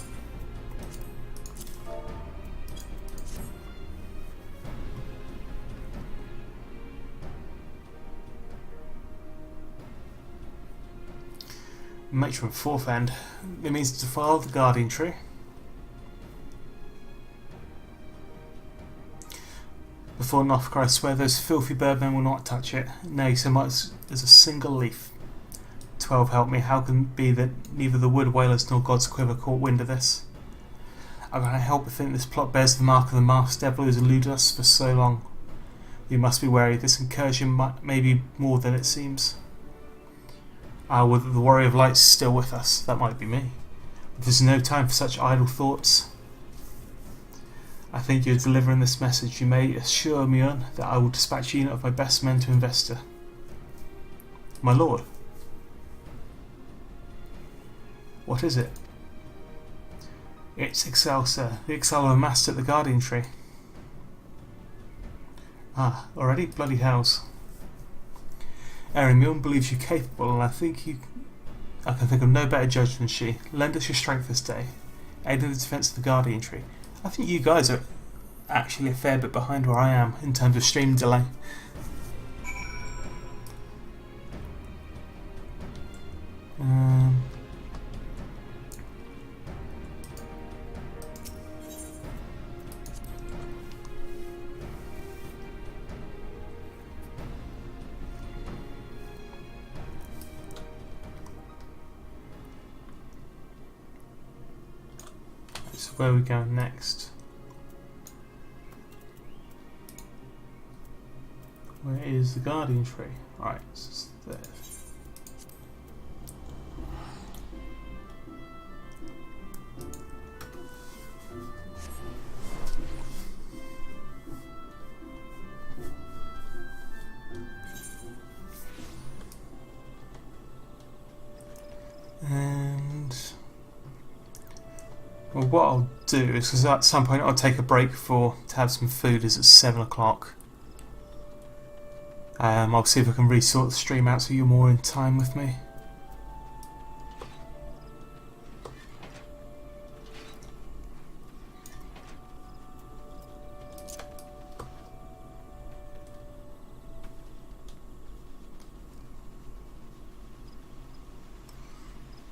Matron Fourth End. It means to defile the Guardian Tree. Before Nothcry, I swear those filthy birdmen will not touch it, nay, so much as a single leaf. 12 help me, how can it be that neither the wood whalers nor God's quiver caught wind of this? I cannot help but think this plot bears the mark of the masked devil who has eluded us for so long. We must be wary, this incursion may be more than it seems. Well, the warrior of light is still with us, that might be me. But there's no time for such idle thoughts. I think you're delivering this message. You may assure Mune that I will dispatch a unit of my best men to Investor. My lord. What is it? It's Excel, sir. The Excel amassed at the Guardian Tree. Ah, already? Bloody hells. Erin, Mune believes you capable, and I can think of no better judge than she. Lend us your strength this day. Aid in the defence of the Guardian Tree. I think you guys are actually a fair bit behind where I am in terms of stream delay. So where are we going next? Where is the Guardian Tree? Right, it's there. And well, what I'll do is, because at some point I'll take a break to have some food, as it's 7 o'clock. I'll see if I can resort the stream out so you're more in time with me.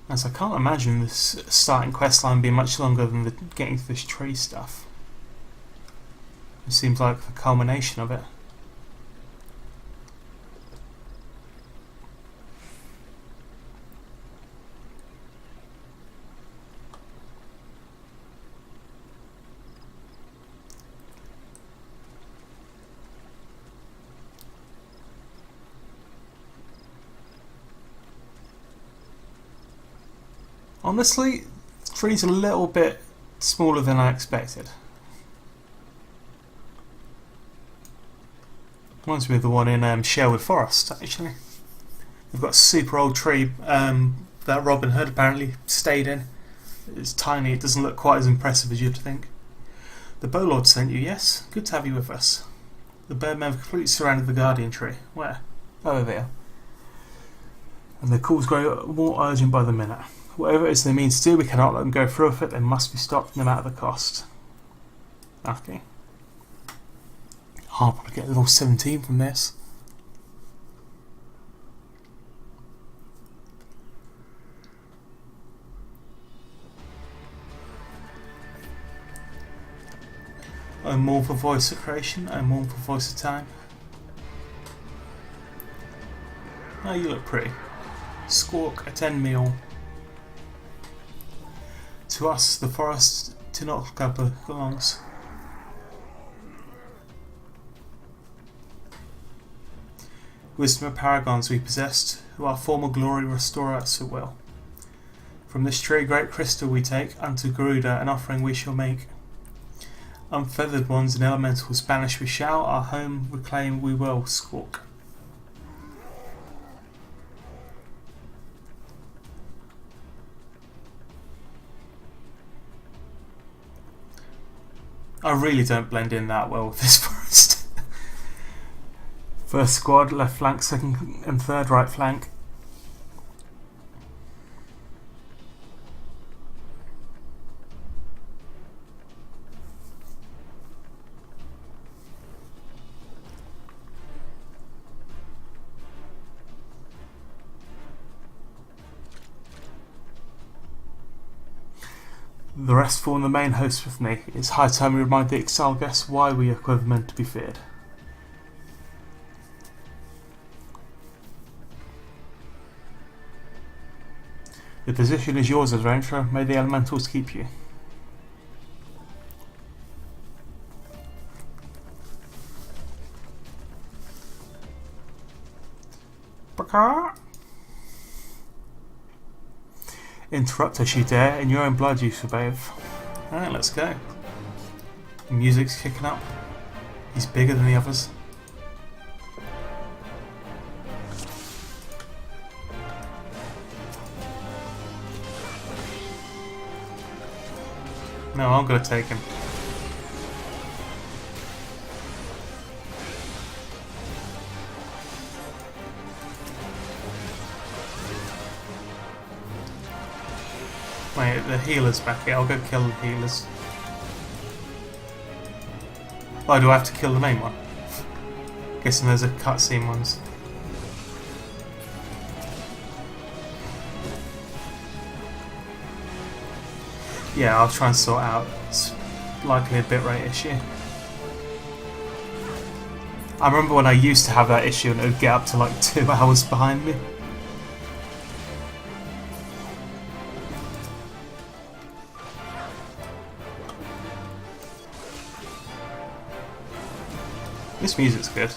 As I can't imagine this starting quest line being much longer than the getting to this tree stuff. It seems like the culmination of it. Honestly, the tree's a little bit smaller than I expected. Reminds me of the one in Sherwood Forest, actually. We've got a super old tree that Robin Hood apparently stayed in. It's tiny, it doesn't look quite as impressive as you'd think. The Bowlord sent you, yes? Good to have you with us. The birdmen have completely surrounded the guardian tree. Where? Over there. And their calls grow more urgent by the minute. Whatever it is they mean to do, we cannot let them go through with it. They must be stopped no matter the cost. Okay. I'll probably get level 17 from this. I mourn for voice of creation, I mourn for voice of time. Oh, you look pretty. Squawk, attend me all. To us, the forest to not belongs. Wisdom of paragons we possessed, who our former glory restore us at will. From this tree great crystal we take, unto Garuda an offering we shall make. Unfeathered ones and elementals banish we shall, our home reclaim we will, squawk. I really don't blend in that well with this forest. First squad, left flank, second and third right flank. The rest form the main host with me. It's high time we remind the exiled guests why we are meant to be feared. The position is yours, adventurer. May the elementals keep you. Interrupt us you dare, in your own blood you shall bathe. Alright, let's go. The music's kicking up. He's bigger than the others. No, I'm gonna take him. Wait, the healer's back here. I'll go kill the healers. Oh, do I have to kill the main one? Guessing there's a cutscene ones. Yeah, I'll try and sort out. It's likely a bitrate issue. I remember when I used to have that issue and it would get up to like 2 hours behind me. This music's good.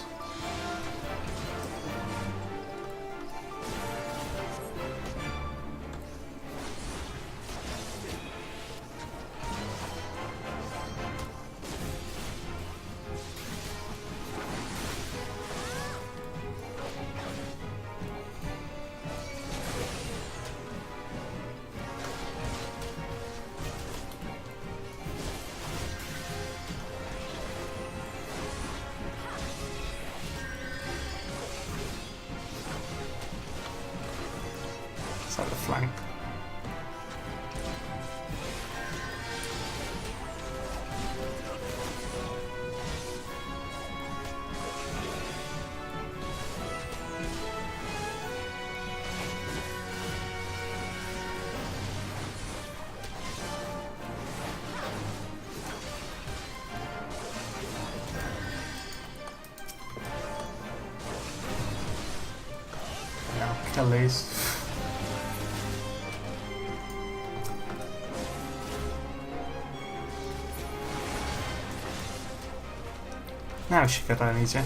It's like the flank. Yeah, I'll kill these. Now it should go down easier.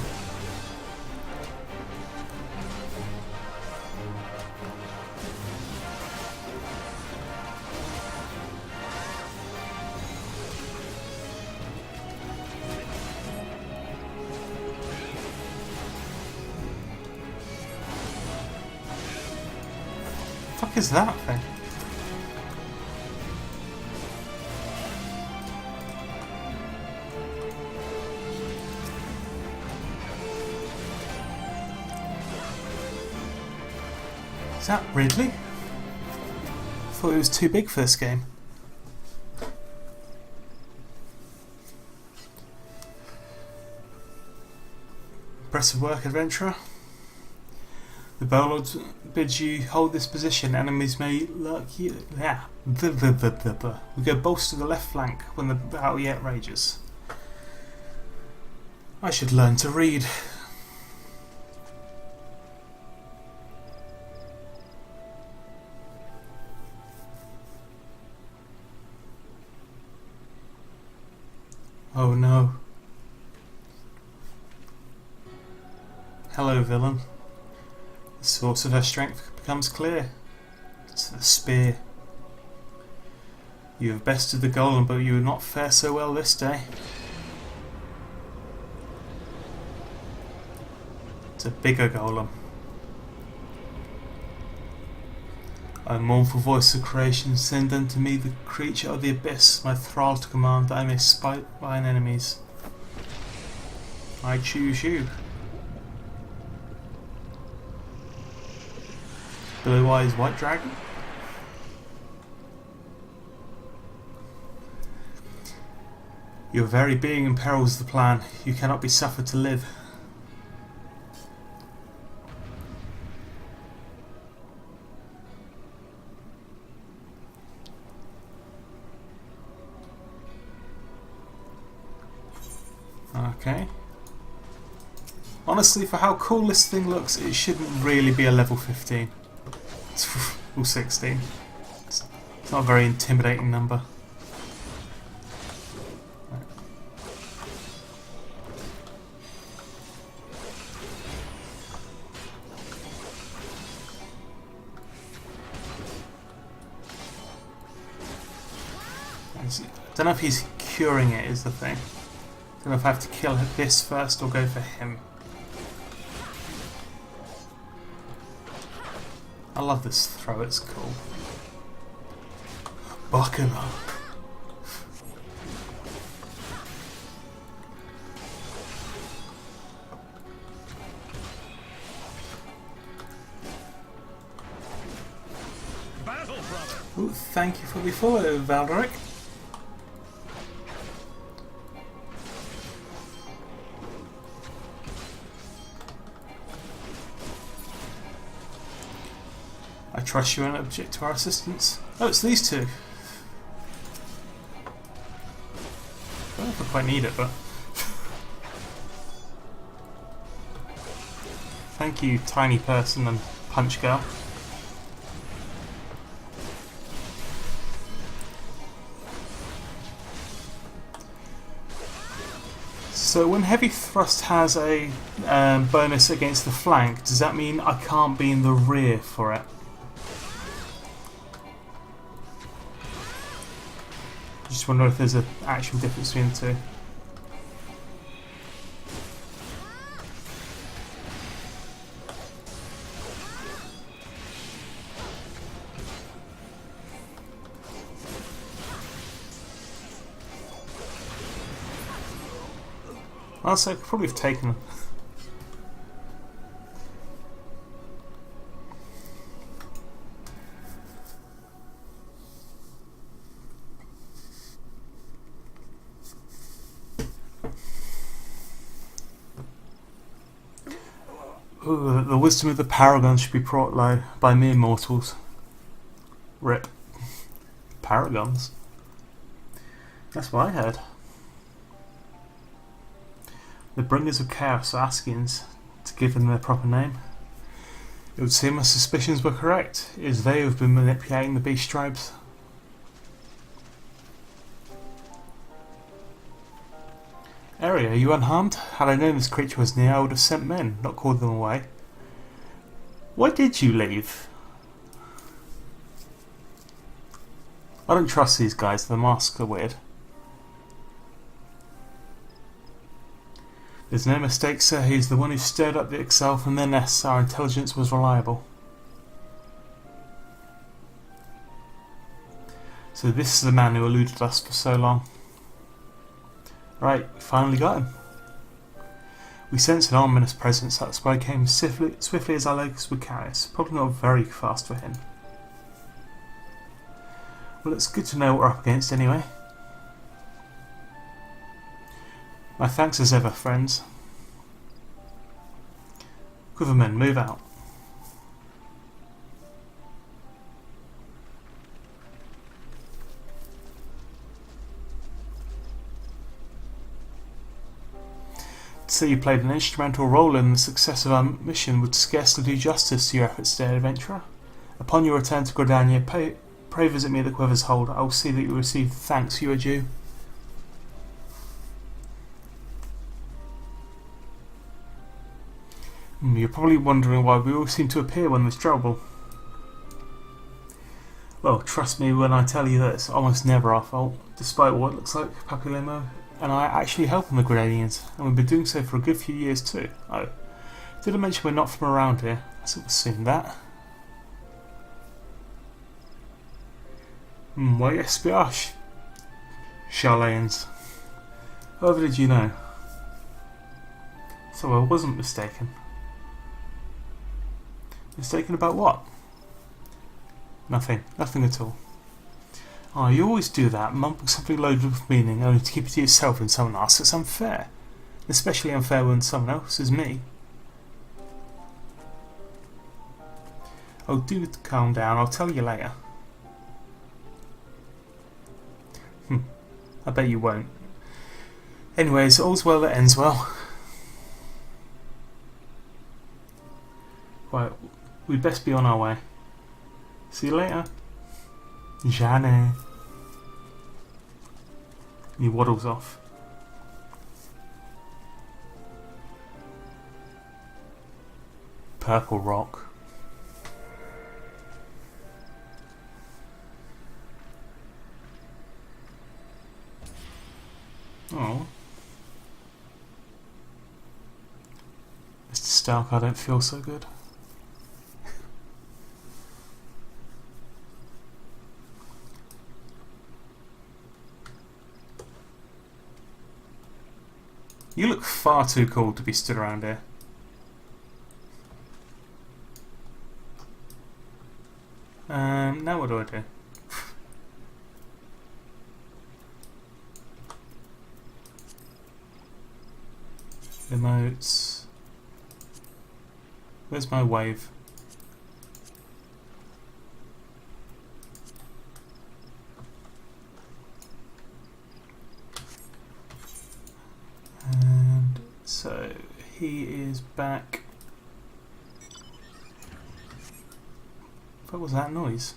fuck is that thing? Is that Ridley? I thought it was too big for this game. Impressive work, adventurer. The Bowlord bids you hold this position. Enemies may lurk you. Yeah. We go bolster the left flank when the battle yet rages. I should learn to read. Oh no. Hello, villain. The source of her strength becomes clear. It's the spear. You have bested the golem, but you will not fare so well this day. It's a bigger golem. O mournful voice of creation, send unto me the creature of the abyss, my thrall to command, that I may spite mine enemies. I choose you. Blue Eyes White Dragon? Your very being imperils the plan. You cannot be suffered to live. Okay. Honestly, for how cool this thing looks, it shouldn't really be a level 15. It's level 16. It's not a very intimidating number. I don't know if he's curing it is the thing. I don't know if I have to kill this first or go for him. I love this throw, it's cool. Buck him up. Ooh, thank you for the follow, Valderic. I trust you won't object to our assistance. Oh, it's these two. I don't know if I quite need it, but... Thank you, tiny person and punch girl. So when heavy thrust has a bonus against the flank, does that mean I can't be in the rear for it? Just wonder if there's an actual difference between the two. Also, I could probably have taken them. Ooh, the wisdom of the paragon should be brought low by mere mortals. Rip. Paragons? That's what I heard. The bringers of chaos are Askians, to give them their proper name. It would seem my suspicions were correct. It is they who have been manipulating the beast tribes. Area, are you unharmed? Had I known this creature was near, I would have sent men, not called them away. Why did you leave? I don't trust these guys, the masks are weird. There's no mistake, sir, he is the one who stirred up the Excel from their nests. Our intelligence was reliable. So this is the man who eluded us for so long. Right, we finally got him. We sensed an ominous presence, that's why I came swiftly as our legs would carry us. Probably not very fast for him. Well, it's good to know what we're up against anyway. My thanks as ever, friends. Quivermen, move out. To say you played an instrumental role in the success of our mission would scarcely do justice to your efforts today, adventurer. Upon your return to Gridania, pray visit me at the Quiver's Hold. I will see that you receive the thanks you are due. You're probably wondering why we always seem to appear when there's trouble. Well, trust me when I tell you that it's almost never our fault, despite what looks like Papillemo and I actually help on the Gridanians, and we've been doing so for a good few years too. Oh, did I mention we're not from around here? I sort of assumed that. Well, yes, we are Charlayans. However did you know? So I wasn't mistaken. Mistaken about what? Nothing at all. Oh, you always do that, mumbling something loaded with meaning only to keep it to yourself when someone asks. It's unfair. Especially unfair when someone else is me. Oh, do calm down, I'll tell you later. I bet you won't. Anyways, all's well that ends well. Right, we'd best be on our way. See you later. Jane. He waddles off. Purple rock. Oh. Mr. Stark, I don't feel so good. You look far too cool to be stood around here. Now what do I do? Emotes. Where's my wave? And so he is back. What was that noise?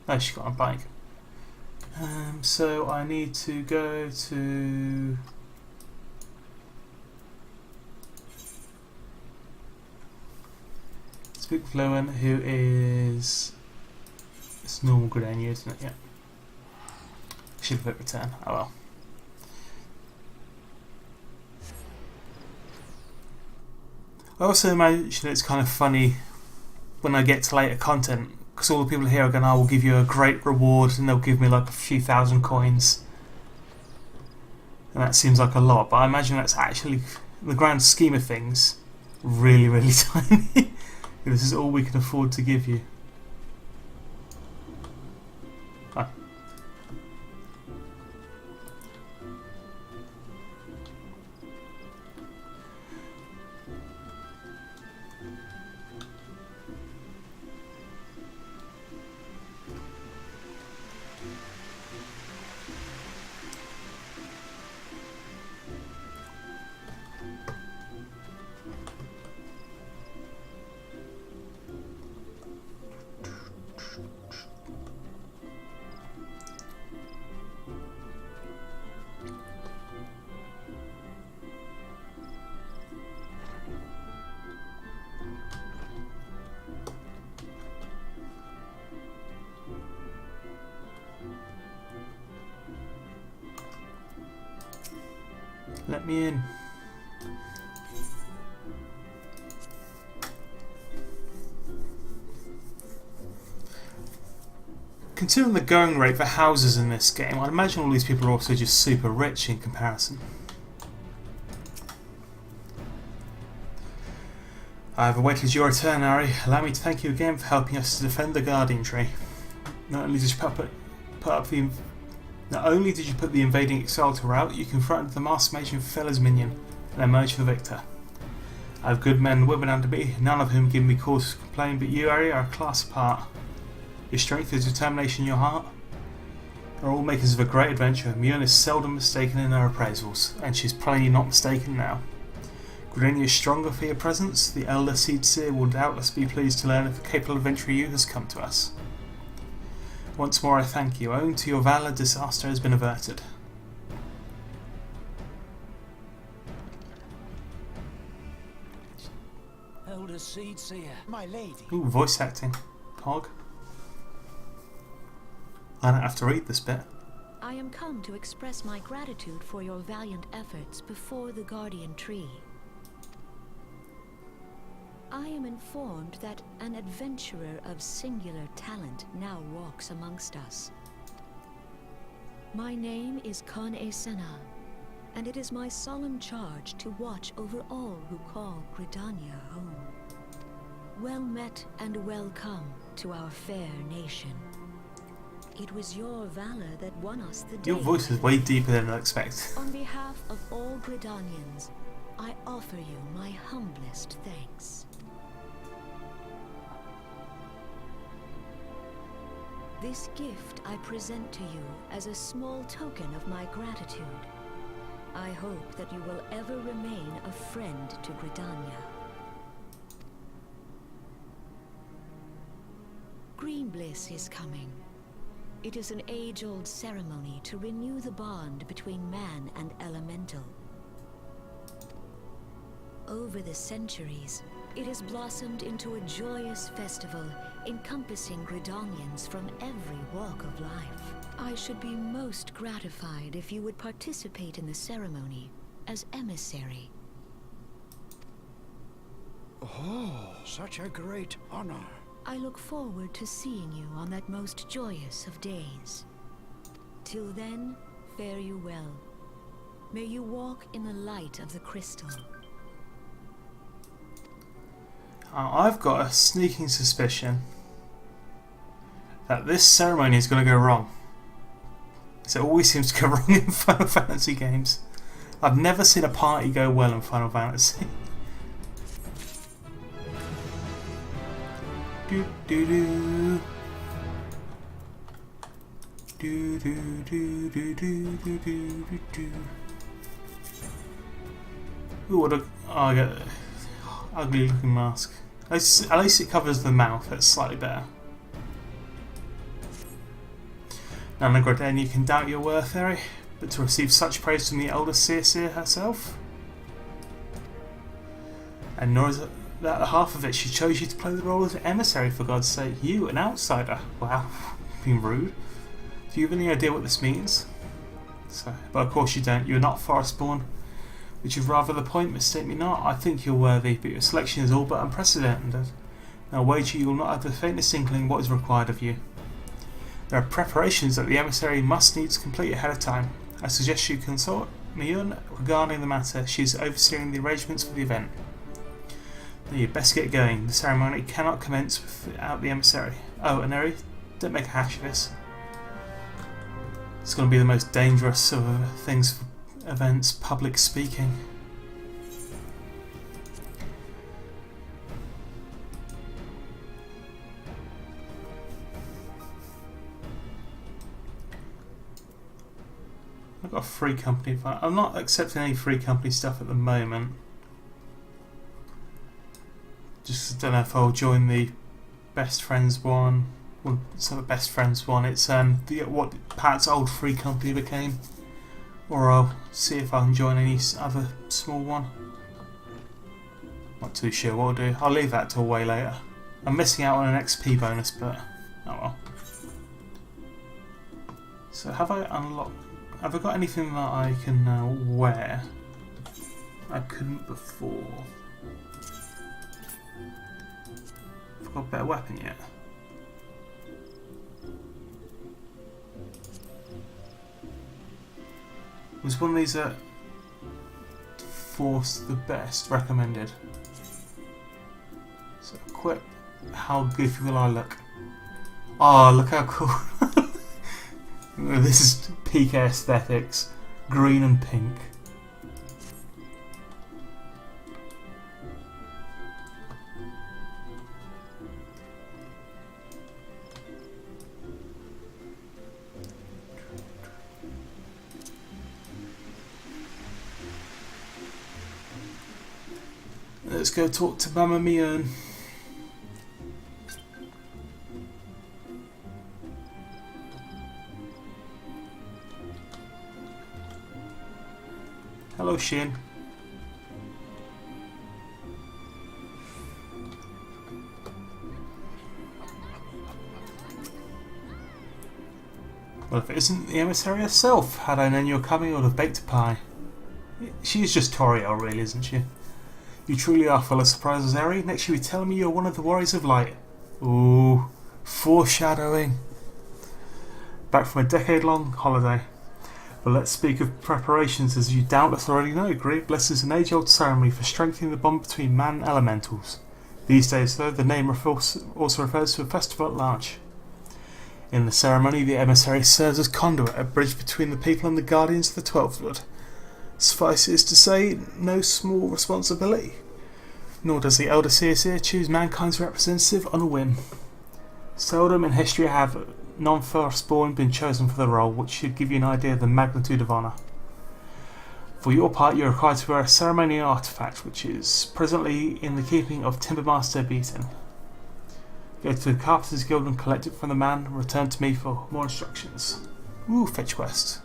Oh, she got on a bike. So I need to go to speak with Lowen, who is it's normal Gridania, isn't it? Yeah. Should have hit return. Oh well. I also imagine it's kind of funny when I get to later content, because all the people here are going, I will give you a great reward, and they'll give me like a few thousand coins. And that seems like a lot, but I imagine that's actually, in the grand scheme of things, really, really tiny. This is all we can afford to give you. Ah. Let me in. considering the going rate for houses in this game, I'd imagine all these people are also just super rich in comparison. I have awaited your return, Ari. Allow me to thank you again for helping us to defend the Guardian Tree. Not only did you put the invading Exile to rout, you confronted the Master Mage and Fella's minion, and emerged the victor. I have good men and women under me, none of whom give me cause to complain, but you, Ari, are a class apart. Your strength and determination in your heart are all makers of a great adventure. Mjolnir is seldom mistaken in her appraisals, and she's plainly not mistaken now. Gridania is stronger for your presence. The Elder Seedseer will doubtless be pleased to learn if the capable adventurer you has come to us. Once more I thank you. Owing to your valour, disaster has been averted. Elder Seedseer, my lady. Ooh, voice acting. Pog. I don't have to read this bit. I am come to express my gratitude for your valiant efforts before the Guardian Tree. I am informed that an adventurer of singular talent now walks amongst us. My name is Con-e Senna, and it is my solemn charge to watch over all who call Gridania home. Well met and welcome to our fair nation. It was your valor that won us the day. Your voice is way deeper than I expect. On behalf of all Gridanians, I offer you my humblest thanks. This gift I present to you as a small token of my gratitude. I hope that you will ever remain a friend to Gridania. Green Bliss is coming. It is an age-old ceremony to renew the bond between man and elemental. Over the centuries, it has blossomed into a joyous festival encompassing Gridanians from every walk of life. I should be most gratified if you would participate in the ceremony as emissary. Oh, such a great honor. I look forward to seeing you on that most joyous of days. Till then, fare you well. May you walk in the light of the crystal. I've got a sneaking suspicion that this ceremony is going to go wrong. As it always seems to go wrong in Final Fantasy games. I've never seen a party go well in Final Fantasy. Do do do. Do do do do do do do do. Ooh, what a... Oh, I get it. Ugly looking mask. At least it covers the mouth, that's slightly better. None of Gridania can doubt your worth, Eri, but to receive such praise from the Elder Seedseer herself? And nor is it that half of it, she chose you to play the role of an emissary, for God's sake. You, an outsider. Wow, being rude. Do you have any idea what this means? So, but of course you don't. You are not forest-born. Which is rather the point, mistake me not. I think you're worthy, but your selection is all but unprecedented. Now wager you will not have the faintest inkling what is required of you. There are preparations that the emissary must needs complete ahead of time. I suggest you consult Miyun regarding the matter. She is overseeing the arrangements for the event. Now you'd best get going. The ceremony cannot commence without the emissary. Oh, and Eri, don't make a hash of this. It's going to be the most dangerous of things for events, public speaking. I've got a free company. I'm not accepting any free company stuff at the moment. Just don't know if I'll join the best friends one. Well, it's not the best friends one. It's what Pat's old free company became. Or I'll see if I can join any other small one. Not too sure what I'll do. I'll leave that till way later. I'm missing out on an XP bonus, but oh well. So have I unlocked... Have I got anything that I can now wear? I couldn't before. Have I got a better weapon yet? Was one of these Force the best recommended? So equip. How goofy will I look? Oh, look how cool. This is peak aesthetics. Green and pink. Let's go talk to Mama Mian. Hello, Shin. Well, if it isn't the emissary herself, had I known you were coming, I would have baked a pie. She is just Toriel, really, isn't she? You truly are full of surprises, Eri. Next you were telling me you're one of the Warriors of Light. Ooh, foreshadowing. Back from a decade-long holiday. But let's speak of preparations, as you doubtless already know. Great Bliss is an age-old ceremony for strengthening the bond between man and elementals. These days, though, the name also refers to a festival at large. In the ceremony, the emissary serves as conduit, a bridge between the people and the guardians of the Twelfth Blood. Suffice it to say, no small responsibility. Nor does the Elder Seer choose mankind's representative on a whim. Seldom in history have non-firstborn been chosen for the role, which should give you an idea of the magnitude of honour. For your part, you are required to wear a ceremonial artefact, which is presently in the keeping of Timbermaster Beaton. Go to the Carpenter's Guild and collect it from the man, and return to me for more instructions. Ooh, fetch quest.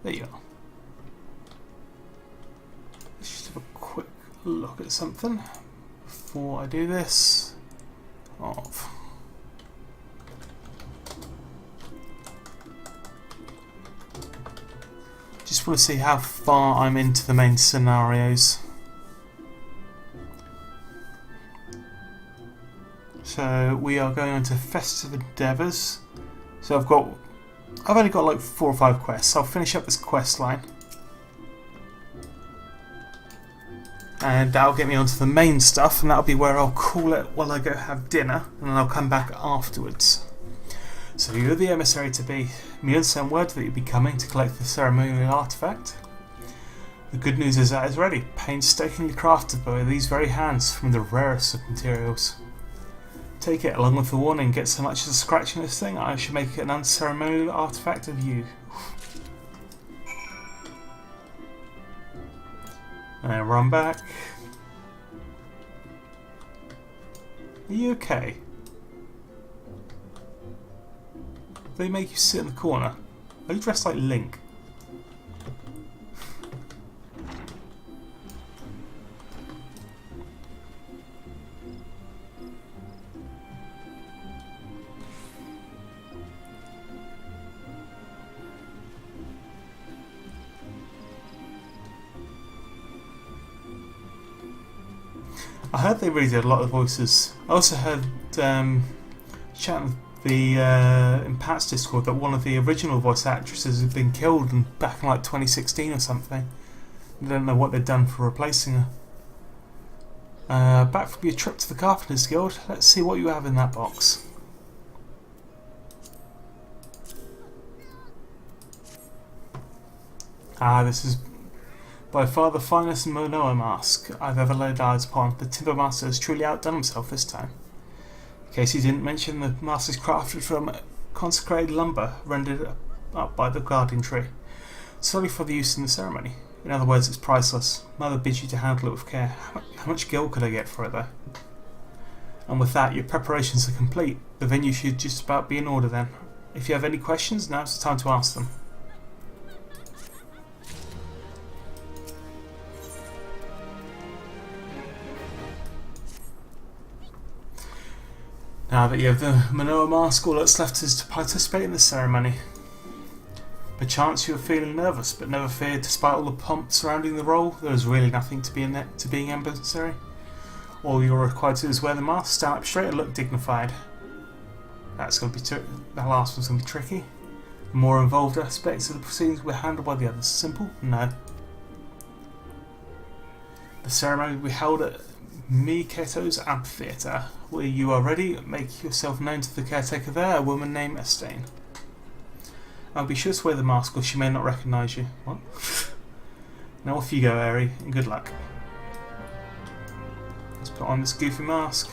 There you are. Let's just have a quick look at something before I do this. Off. Just want to see how far I'm into the main scenarios. So we are going into festive endeavours. So I've only got like 4 or 5 quests. I'll finish up this quest line. And that'll get me onto the main stuff, and that'll be where I'll call it while I go have dinner, and then I'll come back afterwards. So you're the emissary to be. Mian sent word that you'll be coming to collect the ceremonial artifact. The good news is that it's ready, painstakingly crafted by these very hands from the rarest of materials. Take it along with the warning, get so much as a scratch in this thing, I should make it an unceremonial artifact of you. And run back. Are you okay? They make you sit in the corner. Are you dressed like Link? I heard they redid a lot of voices. I also heard chatting with the in Pat's Discord that one of the original voice actresses had been killed back in like 2016 or something. I don't know what they've done for replacing her. Back from your trip to the Carpenter's Guild. Let's see what you have in that box. This is by far the finest Monoa mask I've ever laid eyes upon. The Timbermaster has truly outdone himself this time. In case he didn't mention, the mask is crafted from consecrated lumber rendered up by the guardian tree, solely for the use in the ceremony. In other words, it's priceless. Mother bids you to handle it with care. How much gil could I get for it though? And with that, your preparations are complete. The venue should just about be in order then. If you have any questions, now's the time to ask them. Now that you have the Manoa mask, all that's left is to participate in the ceremony. Perchance you are feeling nervous, but never fear. Despite all the pomp surrounding the role, there is really nothing to being emissary. All you're required to do is wear the mask, stand up straight, and look dignified. That's going to be the last one's going to be tricky. The more involved aspects of the proceedings will be handled by the others. Simple? No. The ceremony will be held at Miketo's amphitheatre. Where you are ready, make yourself known to the caretaker there, a woman named Estain. I'll be sure to wear the mask or she may not recognise you. What? Now off you go, Aerie, and good luck. Let's put on this goofy mask.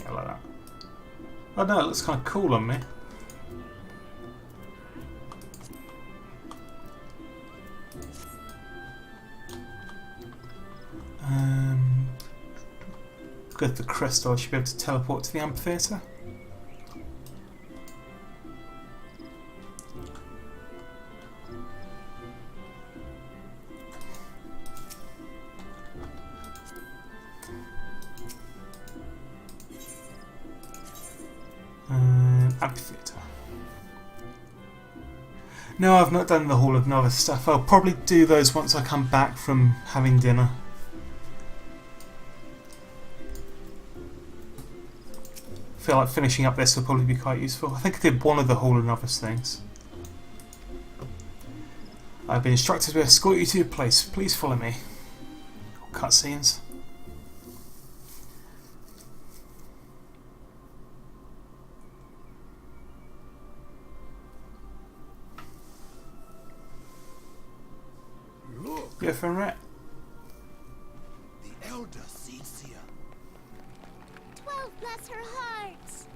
Yeah, like that. Oh no, it looks kind of cool on me. Go to the crystal, I should be able to teleport to the amphitheatre. Amphitheatre. No, I've not done the Hall of Novice stuff. I'll probably do those once I come back from having dinner. I feel like finishing up this will probably be quite useful. I think I did one of the Hall of Novice things. I've been instructed to escort you to your place. Please follow me. Cutscenes. Look, Go for a rat. the elder sees here. 12 bless her hearts.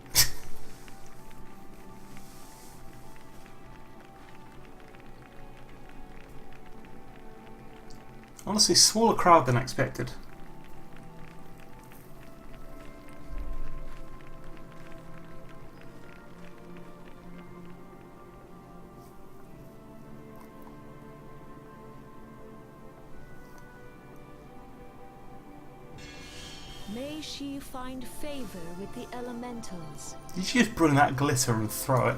Honestly, smaller crowd than expected. May she find favor with the elementals. Did you just bring that glitter and throw it?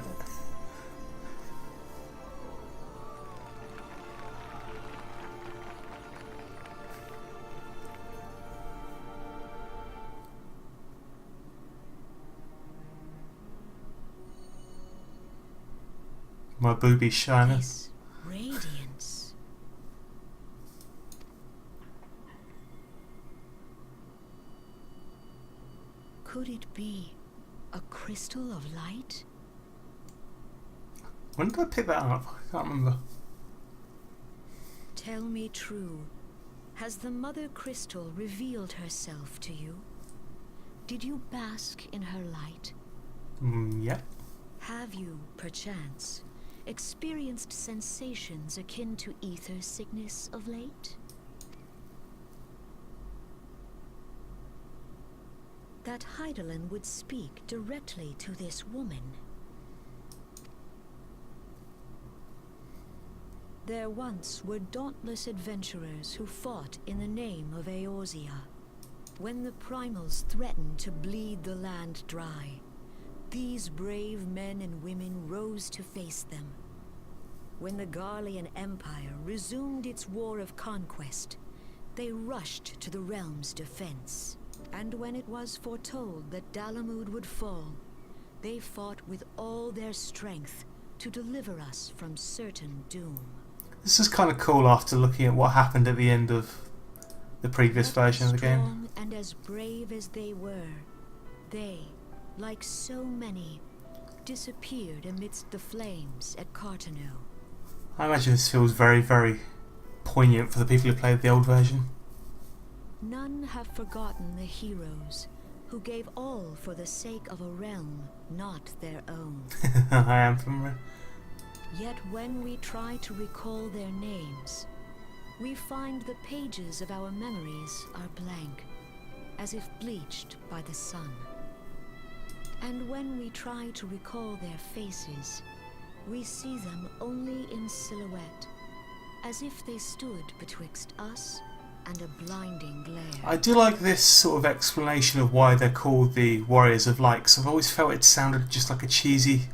My booby shining. This radiance. Could it be a crystal of light? When did I pick that up? I can't remember. Tell me true. Has the Mother Crystal revealed herself to you? Did you bask in her light? Yep. Have you, perchance, experienced sensations akin to ether sickness of late? That Hydaelyn would speak directly to this woman. There once were dauntless adventurers who fought in the name of Eorzea. When the primals threatened to bleed the land dry, these brave men and women rose to face them. When the Garlean Empire resumed its war of conquest, they rushed to the realm's defense. And when it was foretold that Dalamud would fall, they fought with all their strength to deliver us from certain doom. This is kind of cool after looking at what happened at the end of the previous version of the game. Strong and as brave as they were, they, like so many, disappeared amidst the flames at Cartano. I imagine this feels very, very poignant for the people who played the old version. None have forgotten the heroes who gave all for the sake of a realm not their own. I am from. Yet when we try to recall their names, we find the pages of our memories are blank, as if bleached by the sun. And when we try to recall their faces, We see them only in silhouette, as if they stood betwixt us and a blinding glare. I do like this sort of explanation of why they're called the Warriors of Light, 'cause I've always felt it sounded just like a cheesy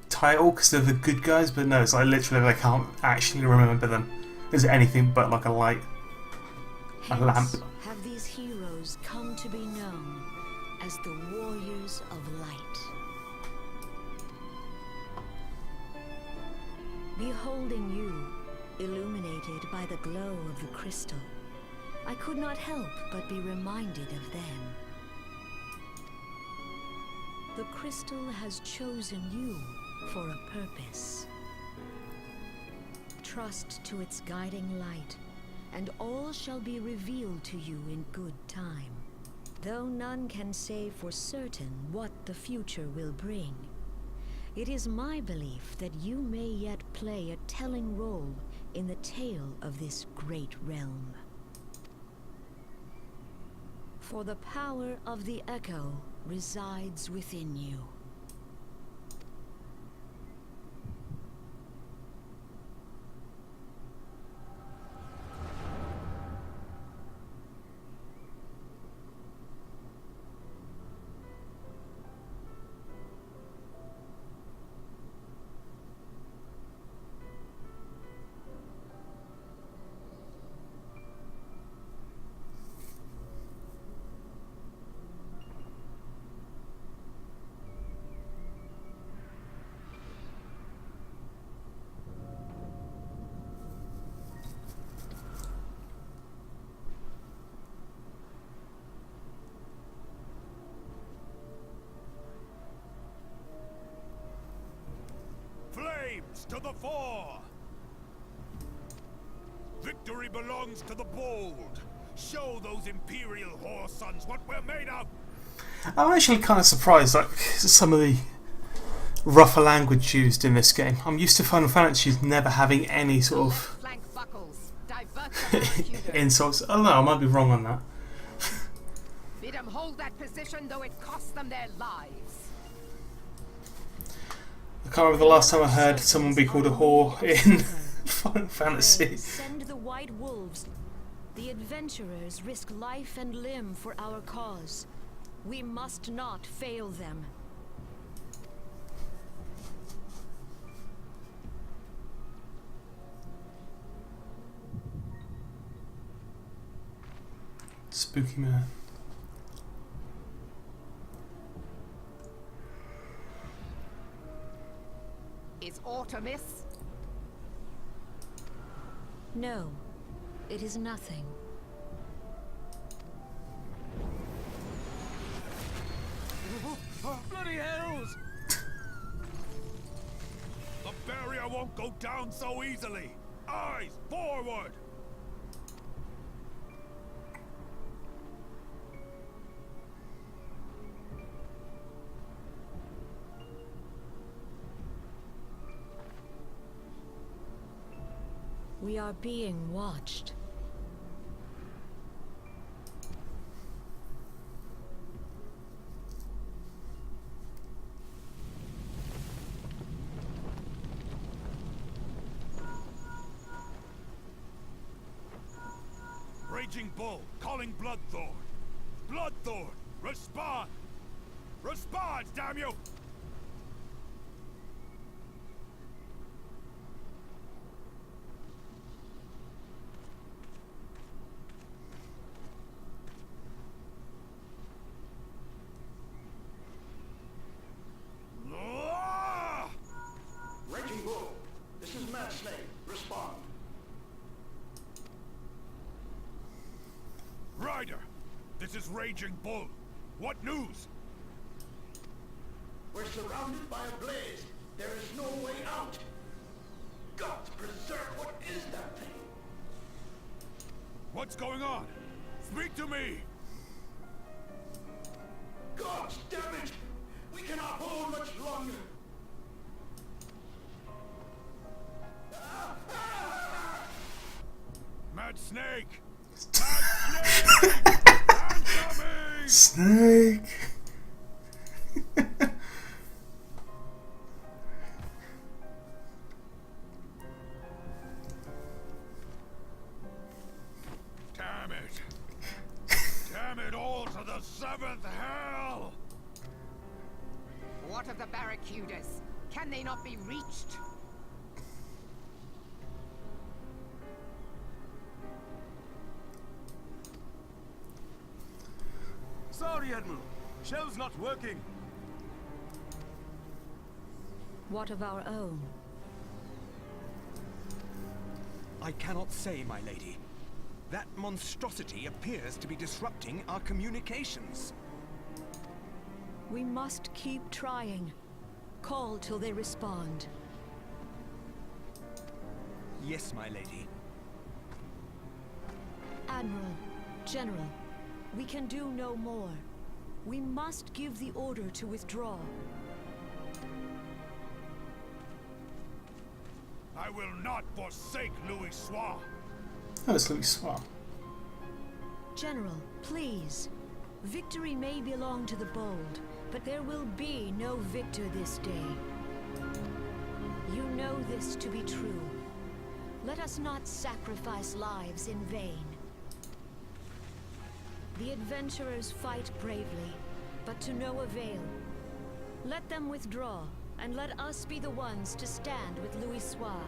title because they're the good guys, but no, it's like literally they can't actually remember them as anything but like a light, a lamp. Hence have these heroes come to be known as the Warriors of Light. Beholding you, illuminated by the glow of the crystal, I could not help but be reminded of them. The crystal has chosen you for a purpose. Trust to its guiding light, and all shall be revealed to you in good time. Though none can say for certain what the future will bring, it is my belief that you may yet play a telling role in the tale of this great realm. For the power of the echo resides within you. Flames to the fore! Victory belongs to the bold. Show those Imperial whore sons what we're made of! I'm actually kind of surprised, like, some of the rougher language used in this game. I'm used to Final Fantasy's never having any sort of insults. Oh no, I might be wrong on that. Bid them hold that position, though it costs them their lives. I can't remember the last time I heard someone be called a whore in Final Fantasy. Send the white wolves. The adventurers risk life and limb for our cause. We must not fail them. Spooky man. Is Artemis? No, it is nothing. Bloody hells! The barrier won't go down so easily! Eyes forward! We are being watched. Raging Bull, calling Bloodthorn. Bloodthorn, respond! Respond, damn you! Raging Bull, this is Mad Snake. Respond. Ryder, this is Raging Bull. What news? We're surrounded by a blaze. There is no way out. God preserve, what is that thing? What's going on? Speak to me! God damn it! We cannot hold much longer. Mad Snake! Mad Snake! Answer me! Snake! it all to the 7th hell! What of the barracudas? Can they not be reached? Sorry, Admiral. Shell's not working. What of our own? I cannot say, my lady. That monstrosity appears to be disrupting our communications. We must keep trying. Call till they respond. Yes, my lady. Admiral, General, we can do no more. We must give the order to withdraw. I will not forsake Louis Soir. Oh, it's Louis Soir. General, please. Victory may belong to the bold, but there will be no victor this day. You know this to be true. Let us not sacrifice lives in vain. The adventurers fight bravely, but to no avail. Let them withdraw, and let us be the ones to stand with Louis Soir.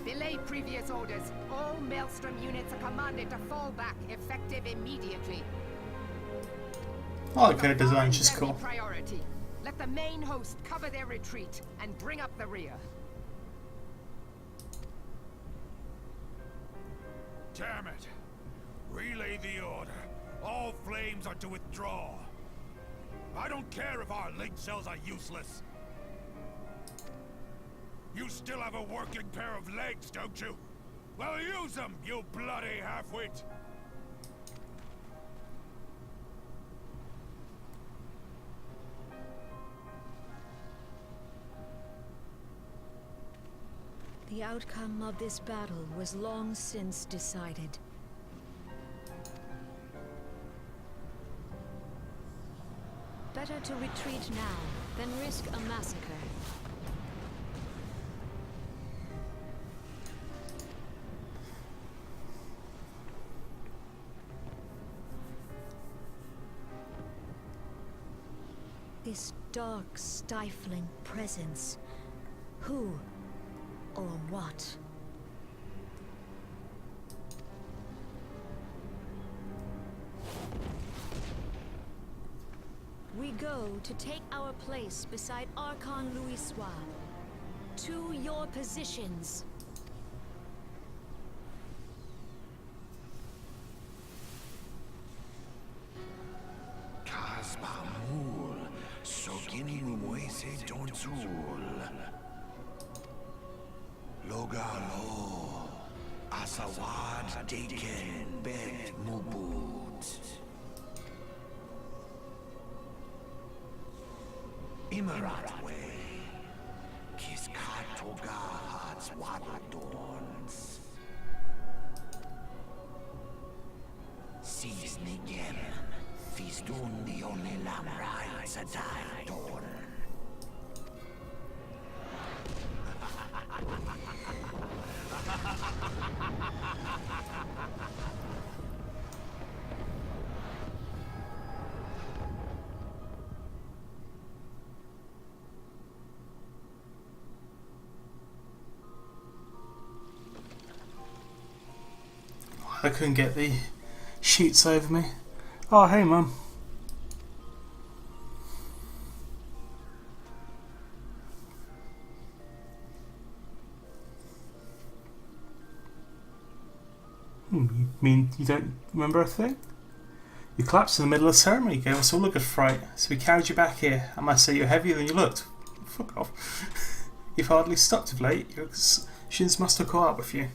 Belay previous orders. All Maelstrom units are commanded to fall back, effective immediately. I like her design, she's Every cool. priority. Let the main host cover their retreat and bring up the rear. Damn it! Relay the order. All flames are to withdraw. I don't care if our link cells are useless. You still have a working pair of legs, don't you? Well, use them, you bloody half-wit! The outcome of this battle was long since decided. Better to retreat now than risk a massacre. This dark, stifling presence. Who or what? We go to take our place beside Archon Louis Soir. To your positions. Kasbamul, Soginin Wese Donzul. Logalo, Asawad Deken Bet Mubut. Imaratwe, Kiskatoga Hats Wadadorns. Sis Nigem, Fistun Dionelam Rai Zadai Dorn. I couldn't get the sheets over me. Oh, hey, Mum. You mean you don't remember a thing? You collapsed in the middle of the ceremony, gave us all a good fright, so we carried you back here. I must say you're heavier than you looked. Fuck off. You've hardly stopped of late. Your shins must have caught up with you.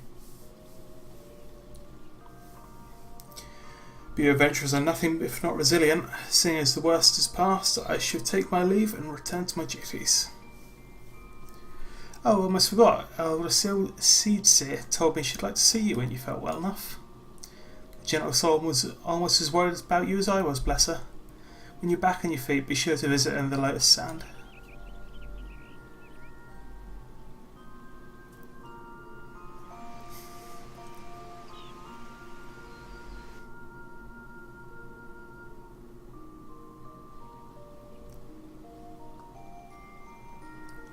But your adventurers are nothing if not resilient. Seeing as the worst is past, I should take my leave and return to my duties. Oh, I almost forgot. Elder Seedseer told me she'd like to see you when you felt well enough. The gentle soul was almost as worried about you as I was, bless her. When you're back on your feet, be sure to visit her in the Lotus Sand.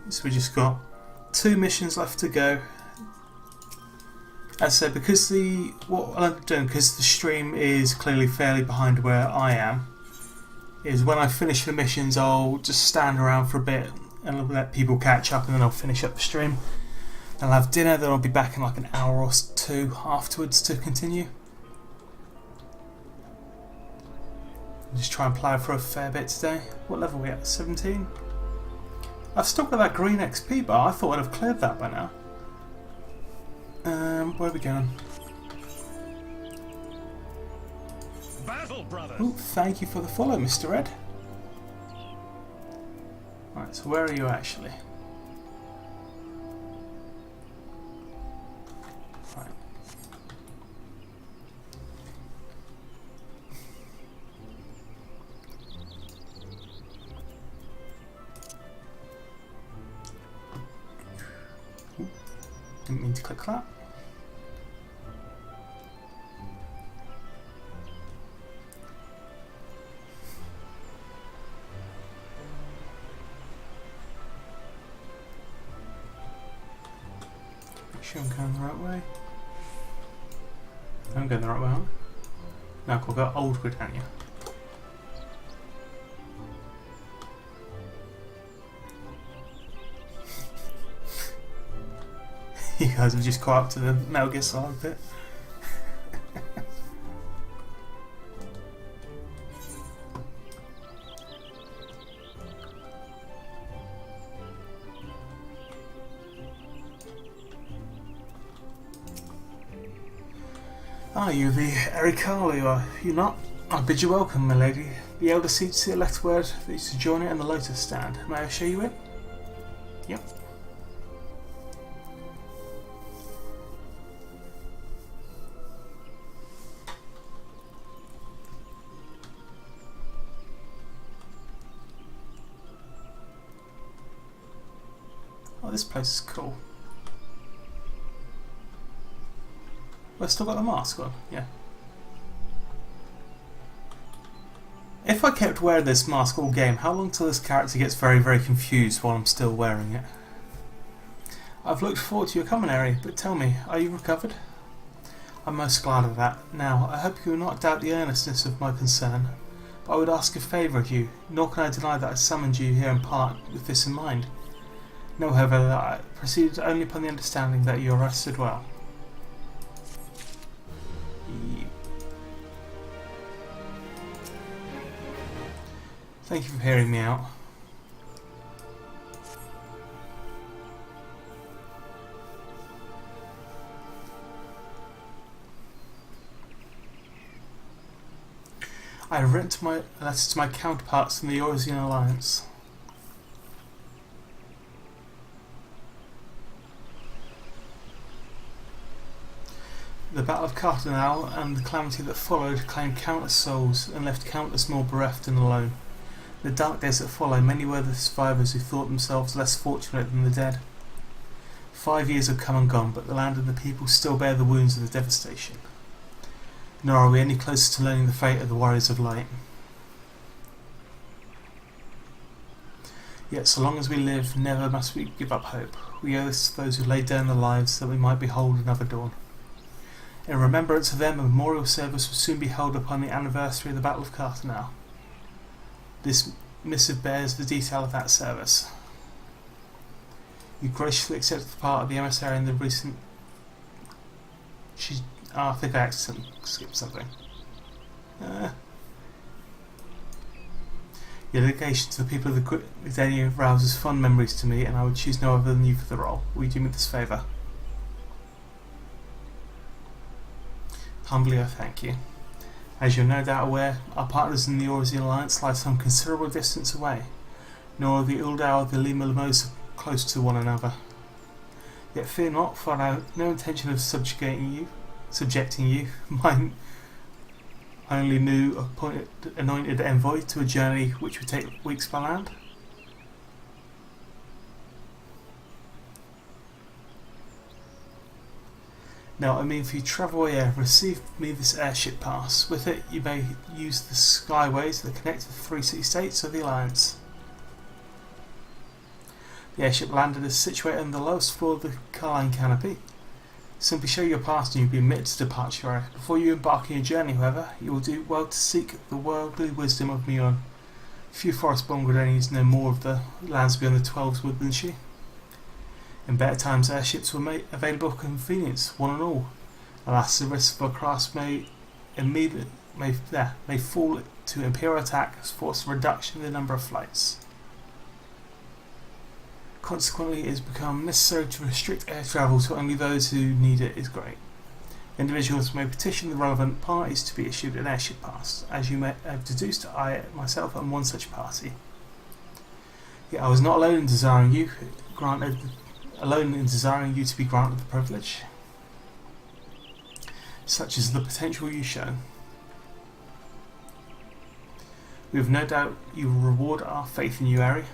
So we just got 2 missions left to go. As I said, because what I'm doing, because the stream is clearly fairly behind where I am, is when I finish the missions I'll just stand around for a bit and let people catch up, and then I'll finish up the stream. I'll have dinner, then I'll be back in like an hour or 2 afterwards to continue. Just try and plough for a fair bit today. What level are we at? 17? I've still got that green XP bar. I thought I'd have cleared that by now. Where are we going? Battle, brothers. Ooh, thank you for the follow, Mr. Ed. Right, so where are you actually? Right. Ooh, didn't mean to click that. Make sure I'm going the right way. I'm going the right way, aren't I? Now we'll go old Gridania. You guys have just caught up to the Metal Gear Solid bit. Ah, you the Ericali, are you not? I bid you welcome, my lady. The elder seat to the left word that you sojourn it in the lotus stand. May I show you in? Yep. Oh, this place is cool. I've still got the mask on, yeah. If I kept wearing this mask all game, how long till this character gets very, very confused while I'm still wearing it? I've looked forward to your coming, Eri, but tell me, are you recovered? I'm most glad of that. Now, I hope you will not doubt the earnestness of my concern, but I would ask a favour of you, nor can I deny that I summoned you here in part with this in mind. Know, however, that I proceeded only upon the understanding that you are rested well. Thank you for hearing me out. I have written my letters to my counterparts in the Eurasian Alliance. The Battle of Cartanal and the calamity that followed claimed countless souls and left countless more bereft and alone. In the dark days that followed, many were the survivors who thought themselves less fortunate than the dead. 5 years have come and gone, but the land and the people still bear the wounds of the devastation. Nor are we any closer to learning the fate of the Warriors of Light. Yet so long as we live, never must we give up hope. We owe this to those who laid down their lives that we might behold another dawn. In remembrance of them, a memorial service will soon be held upon the anniversary of the Battle of Cartanal. This missive bears the detail of that service. You graciously accepted the part of the emissary in the recent... I think I accidentally skipped something. Your dedication to the people of the Gridania rouses fond memories to me, and I would choose no other than you for the role. Will you do me this favour? Humbly I thank you. As you are no doubt aware, our partners in the Eurasian Alliance lie some considerable distance away, nor are the Uldau or the Lima Limos close to one another. Yet fear not, for I have no intention of subjecting you, my only new anointed envoy, to a journey which would take weeks by land. Now, I mean, for you travel air, receive me this airship pass. With it, you may use the skyways that connect the 3 city states of the Alliance. The airship landed is situated on the lowest floor of the Carline canopy. Simply show your pass and you'll be admitted to departure area. Before you embark on your journey, however, you will do well to seek the worldly wisdom of Muon. Few forest-born Gridanians know more of the lands beyond the 12's wood than she. In better times, airships were made available for convenience, one and all. Alas, the risk of a crash may fall to Imperial attack has forced a reduction in the number of flights. Consequently, it has become necessary to restrict air travel to only those who need it is great. Individuals may petition the relevant parties to be issued an airship pass. As you may have deduced, I myself am one such party. Yet I was not alone in desiring you to be granted the privilege. Such is the potential you show. We have no doubt you will reward our faith in you, Ari.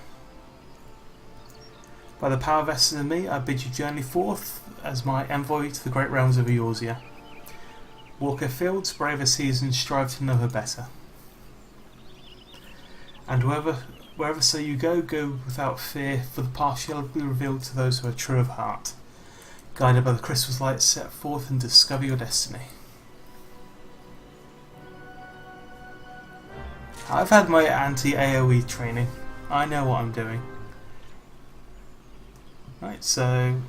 By the power vested in me, I bid you journey forth as my envoy to the great realms of Eorzea. Walk her fields, brave her seas, and strive to know her better. And wherever so you go, go without fear, for the path shall be revealed to those who are true of heart. Guided by the crystal's light, set forth and discover your destiny. I've had my anti-AoE training. I know what I'm doing. Right, so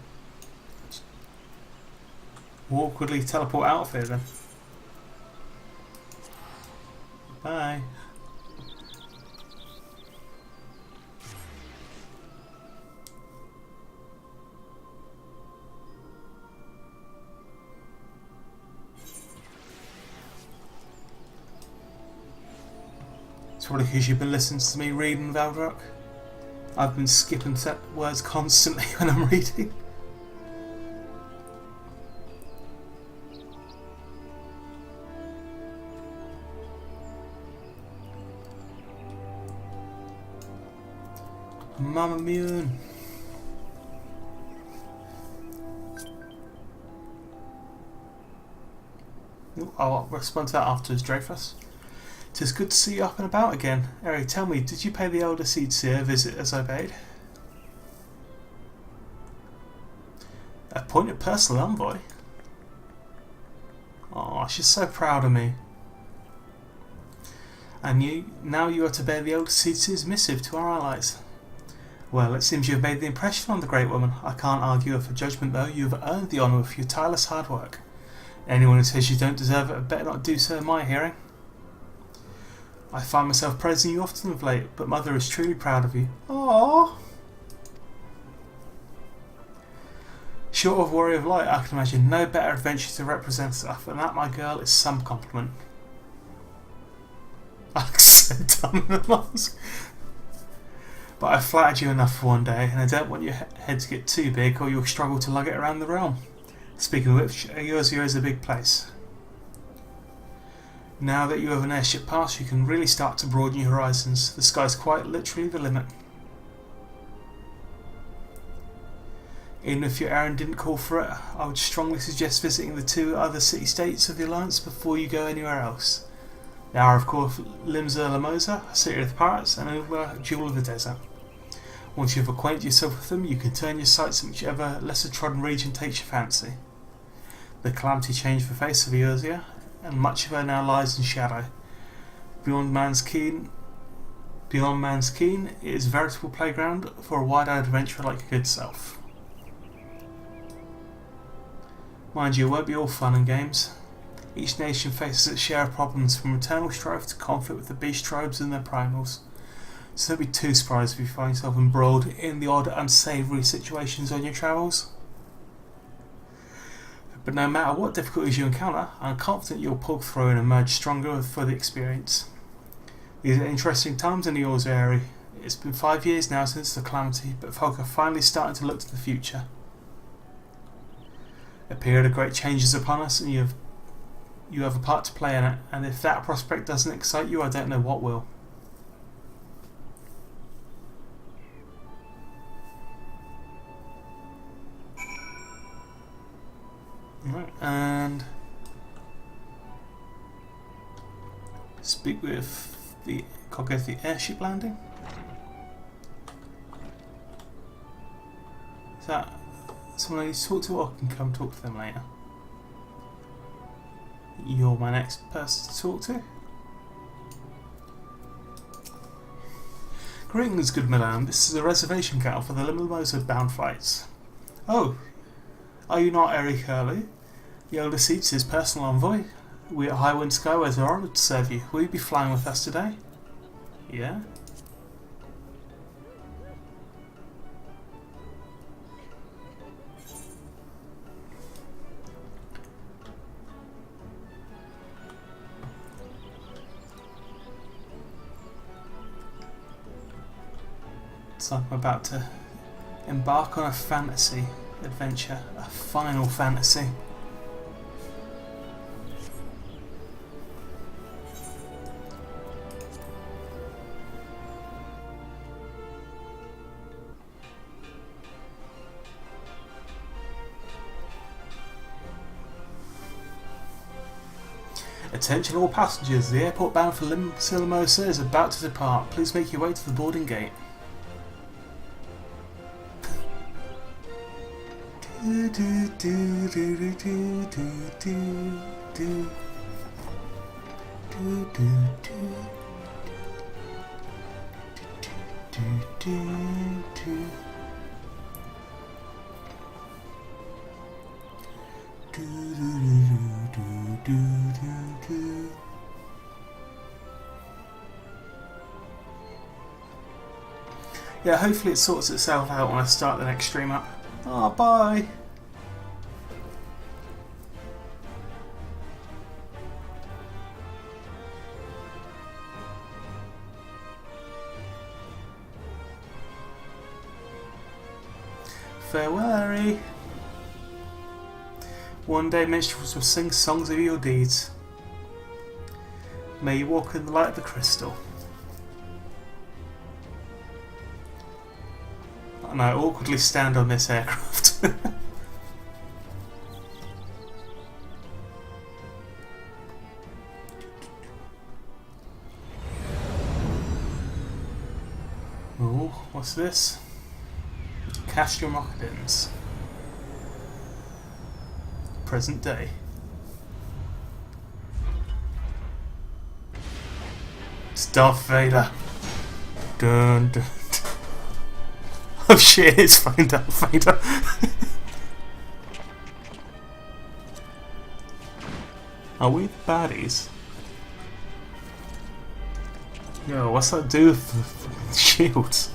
awkwardly teleport out of here then. Bye. It's probably because you've been listening to me reading Valdrock. I've been skipping set words constantly when I'm reading. Mama Moon. I'll respond to that afterwards, Dreyfus. 'Tis good to see you up and about again. Eri, tell me, did you pay the elder Seedseer a visit as I bade? Appointed personal envoy? Oh, she's so proud of me. And now you are to bear the elder Seedseer's missive to our allies. Well, it seems you have made the impression on the great woman. I can't argue with her judgment, though. You have earned the honour of your tireless hard work. Anyone who says you don't deserve it better not do so in my hearing. I find myself praising you often of late, but Mother is truly proud of you. Aww. Short of Warrior of Light, I can imagine no better adventure to represent stuff, and that, my girl, is some compliment. I look so dumb in the mask. But I've flattered you enough for one day, and I don't want your head to get too big, or you'll struggle to lug it around the realm. Speaking of which, Eorzea is a big place. Now that you have an airship pass, you can really start to broaden your horizons. The sky's quite literally the limit. Even if your errand didn't call for it, I would strongly suggest visiting the 2 other city-states of the Alliance before you go anywhere else. They are, of course, Limsa Lamosa, City of the Pirates, and Uber, Jewel of the Desert. Once you've acquainted yourself with them, you can turn your sights on whichever lesser-trodden region takes your fancy. The Calamity changed the face of Eorzea, and much of her now lies in shadow. Beyond man's ken, it is a veritable playground for a wide-eyed adventurer like your good self. Mind you, it won't be all fun and games. Each nation faces its share of problems, from eternal strife to conflict with the beast tribes and their primals. So don't be too surprised if you find yourself embroiled in the odd unsavoury situations on your travels. But no matter what difficulties you encounter, I'm confident you'll pull through and emerge stronger for the experience. These are interesting times in the Eorzea area. It's been 5 years now since the Calamity, but folk are finally starting to look to the future. A period of great change is upon us, and you have a part to play in it, and if that prospect doesn't excite you, I don't know what will. Right, and speak with the Kogoth, the airship landing. Is that someone I need to talk to, or I can come talk to them later? You're my next person to talk to. Greetings, good madam. This is a reservation counter for the Limosa bound flights. Oh, are you not Eric Hurley? The Elder Seats is personal envoy. We at Highwind Skyways are honoured to serve you. Will you be flying with us today? Yeah? It's like I'm about to embark on a fantasy adventure, a final fantasy. Attention all passengers, the airport bound for Limosa is about to depart. Please make your way to the boarding gate. Yeah, hopefully it sorts itself out when I start the next stream up. Oh, bye! Farewell, Harry. One day minstrels will sing songs of your deeds. May you walk in the light of the crystal. And I awkwardly stand on this aircraft. Oh, what's this? Cast your moccasins. Present day. It's Darth Vader. Dun, dun, dun. Oh shit, it's fucking Darth Vader. Are we the baddies? Yo, what's that do with the shields?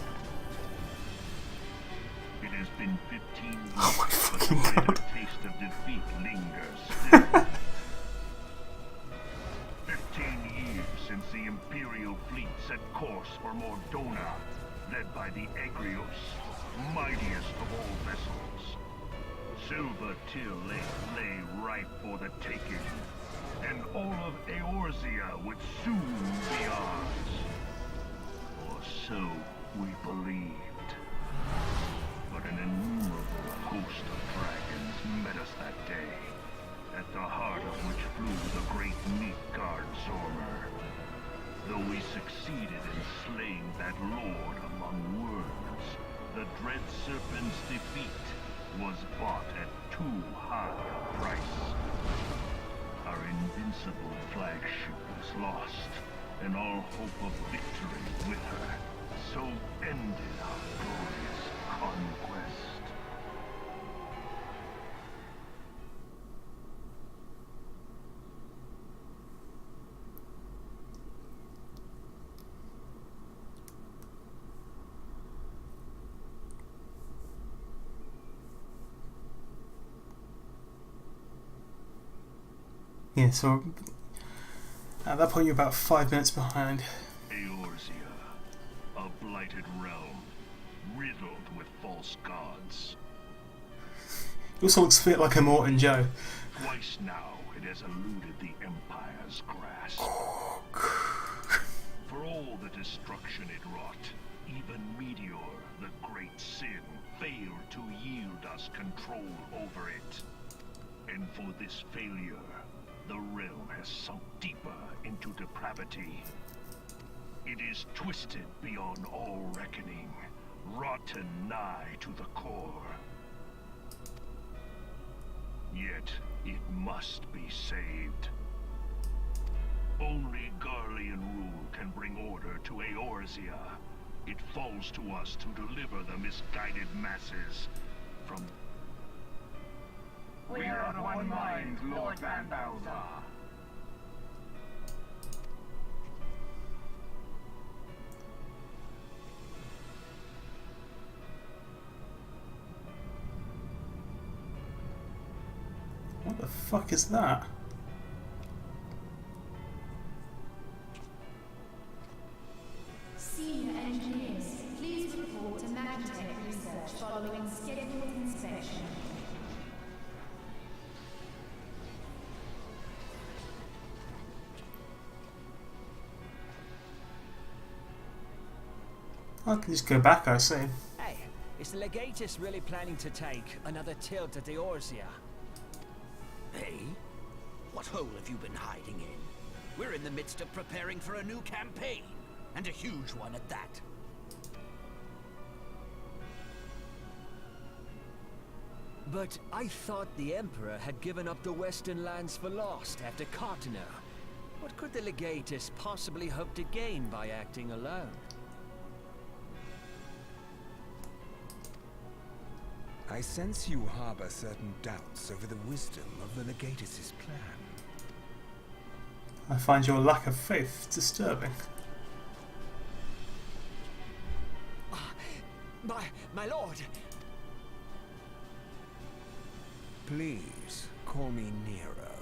It has been 15 years, Oh my fucking but the god. taste of defeat lingers still. 15 years since the Imperial fleet set course for Mordona, led by the Egrios, mightiest of all vessels. Silver Till lay ripe for the taking, and all of Eorzea would soon be ours. Or so we believed. But an innumerable host of dragons met us that day, at the heart of which flew the great Midgard Zormer. Though we succeeded in slaying that lord among worms, the dread serpent's defeat was bought at too high a price. Our invincible flagship was lost, and all hope of victory with her. So ended our glorious conquest. Yeah, so at that point you're about 5 minutes behind. Eorzea, a blighted realm, riddled with false gods. He also looks a bit like a Morton Joe. Twice now it has eluded the Empire's grasp. For all the destruction it wrought, even Meteor, the great sin, failed to yield us control over it. And for this failure, the realm has sunk deeper into depravity. It is twisted beyond all reckoning, rotten nigh to the core. Yet, it must be saved. Only Garlean rule can bring order to Eorzea. It falls to us to deliver the misguided masses from... We are of one mind, Lord Van Balthar. What the fuck is that? Senior engineers, please report to Magitech research following scheduled inspection. I can just go back, I see. Hey, is the Legatus really planning to take another tilt at Eorzea? Hey? What hole have you been hiding in? We're in the midst of preparing for a new campaign, and a huge one at that. But I thought the Emperor had given up the Western lands for lost after Cartener. What could the Legatus possibly hope to gain by acting alone? I sense you harbor certain doubts over the wisdom of the Legatus' plan. I find your lack of faith disturbing. My lord! Please, call me Nero.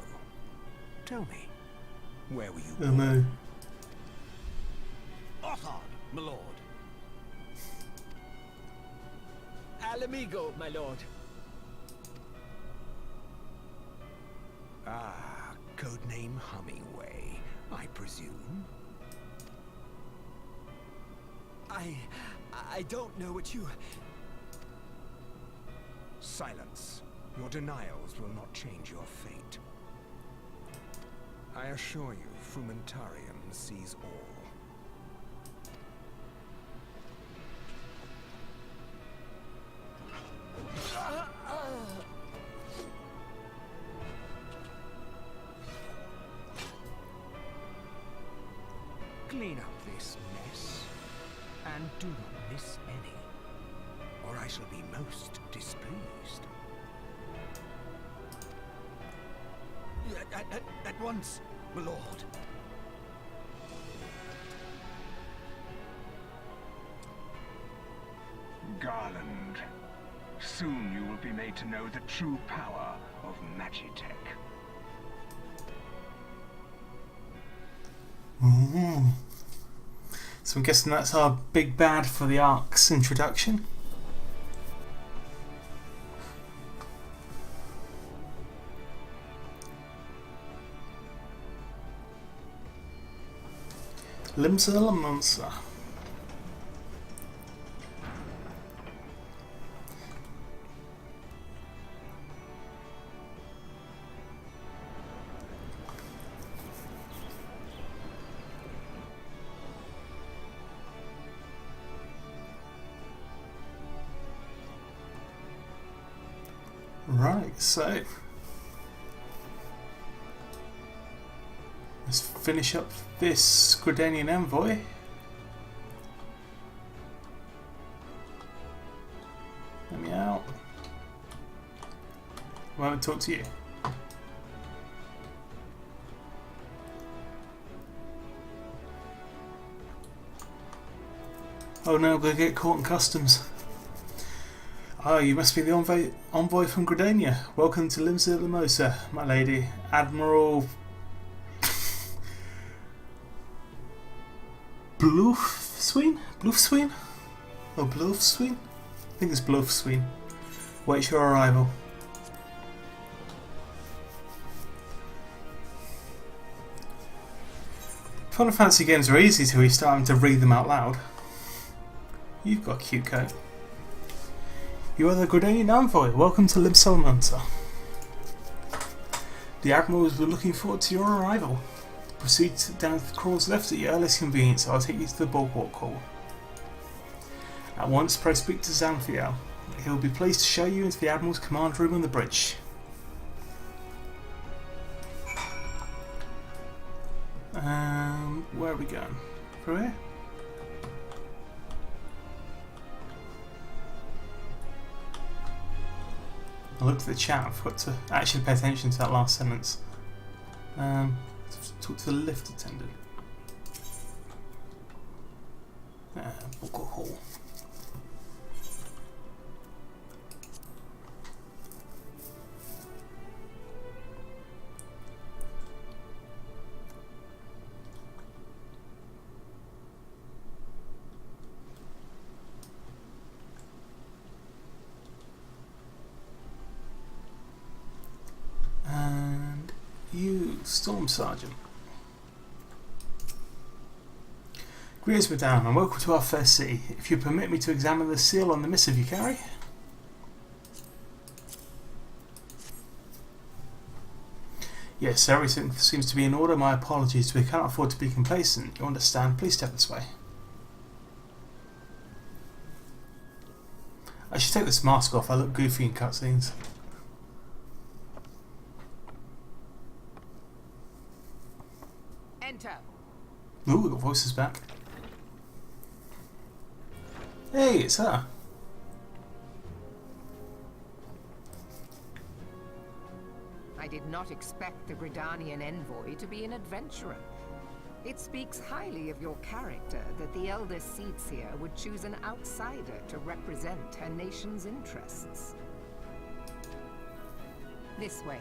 Tell me, where were you Oh born? no. Othard, my lord. Alamigo, my lord. Ah, codename Hummingway, I presume. I don't know what you... Silence. Your denials will not change your fate. I assure you, Frumentarium sees all. Clean up this mess, and do not miss any, or I shall be most displeased. At once, my lord. Garland, soon you will be made to know the true power of Magitech. Ooh. So I'm guessing that's our big bad for the arc's introduction. Limsa la Monza. Right, so let's finish up this Gridanian envoy. Let me out. I won't talk to you. Oh no, I'm gonna get caught in customs. Ah, you must be the envoy from Gridania. Welcome to Limsa Limosa, my lady. Admiral Bluffsween? Bluffsween? Oh, Bluffsween? I think it's Bluffsween. Wait your arrival. Final Fantasy games are easy till you start having to read them out loud. You've got a cute coat. You are the Gridanian envoy. Welcome to Libsalamansa. The Admirals were looking forward to your arrival. Proceed down the crawls left at your earliest convenience. I'll take you to the bulwark hall. At once, pray speak to Xanthiel. He will be pleased to show you into the Admiral's command room on the bridge. are we going? Through here? I looked at the chat, I forgot to actually pay attention to that last sentence. Talk to the lift attendant. Book a hall. And you, Storm Sergeant. Greetings, Madame, and welcome to our first city. If you permit me to examine the seal on the missive you carry. Yes, everything seems to be in order. My apologies, we cannot afford to be complacent. You understand? Please step this way. I should take this mask off. I look goofy in cutscenes. Enter. Ooh, we got voices back. Hey, it's her. I did not expect the Gridanian envoy to be an adventurer. It speaks highly of your character that the Elder Seats here would choose an outsider to represent her nation's interests. This way.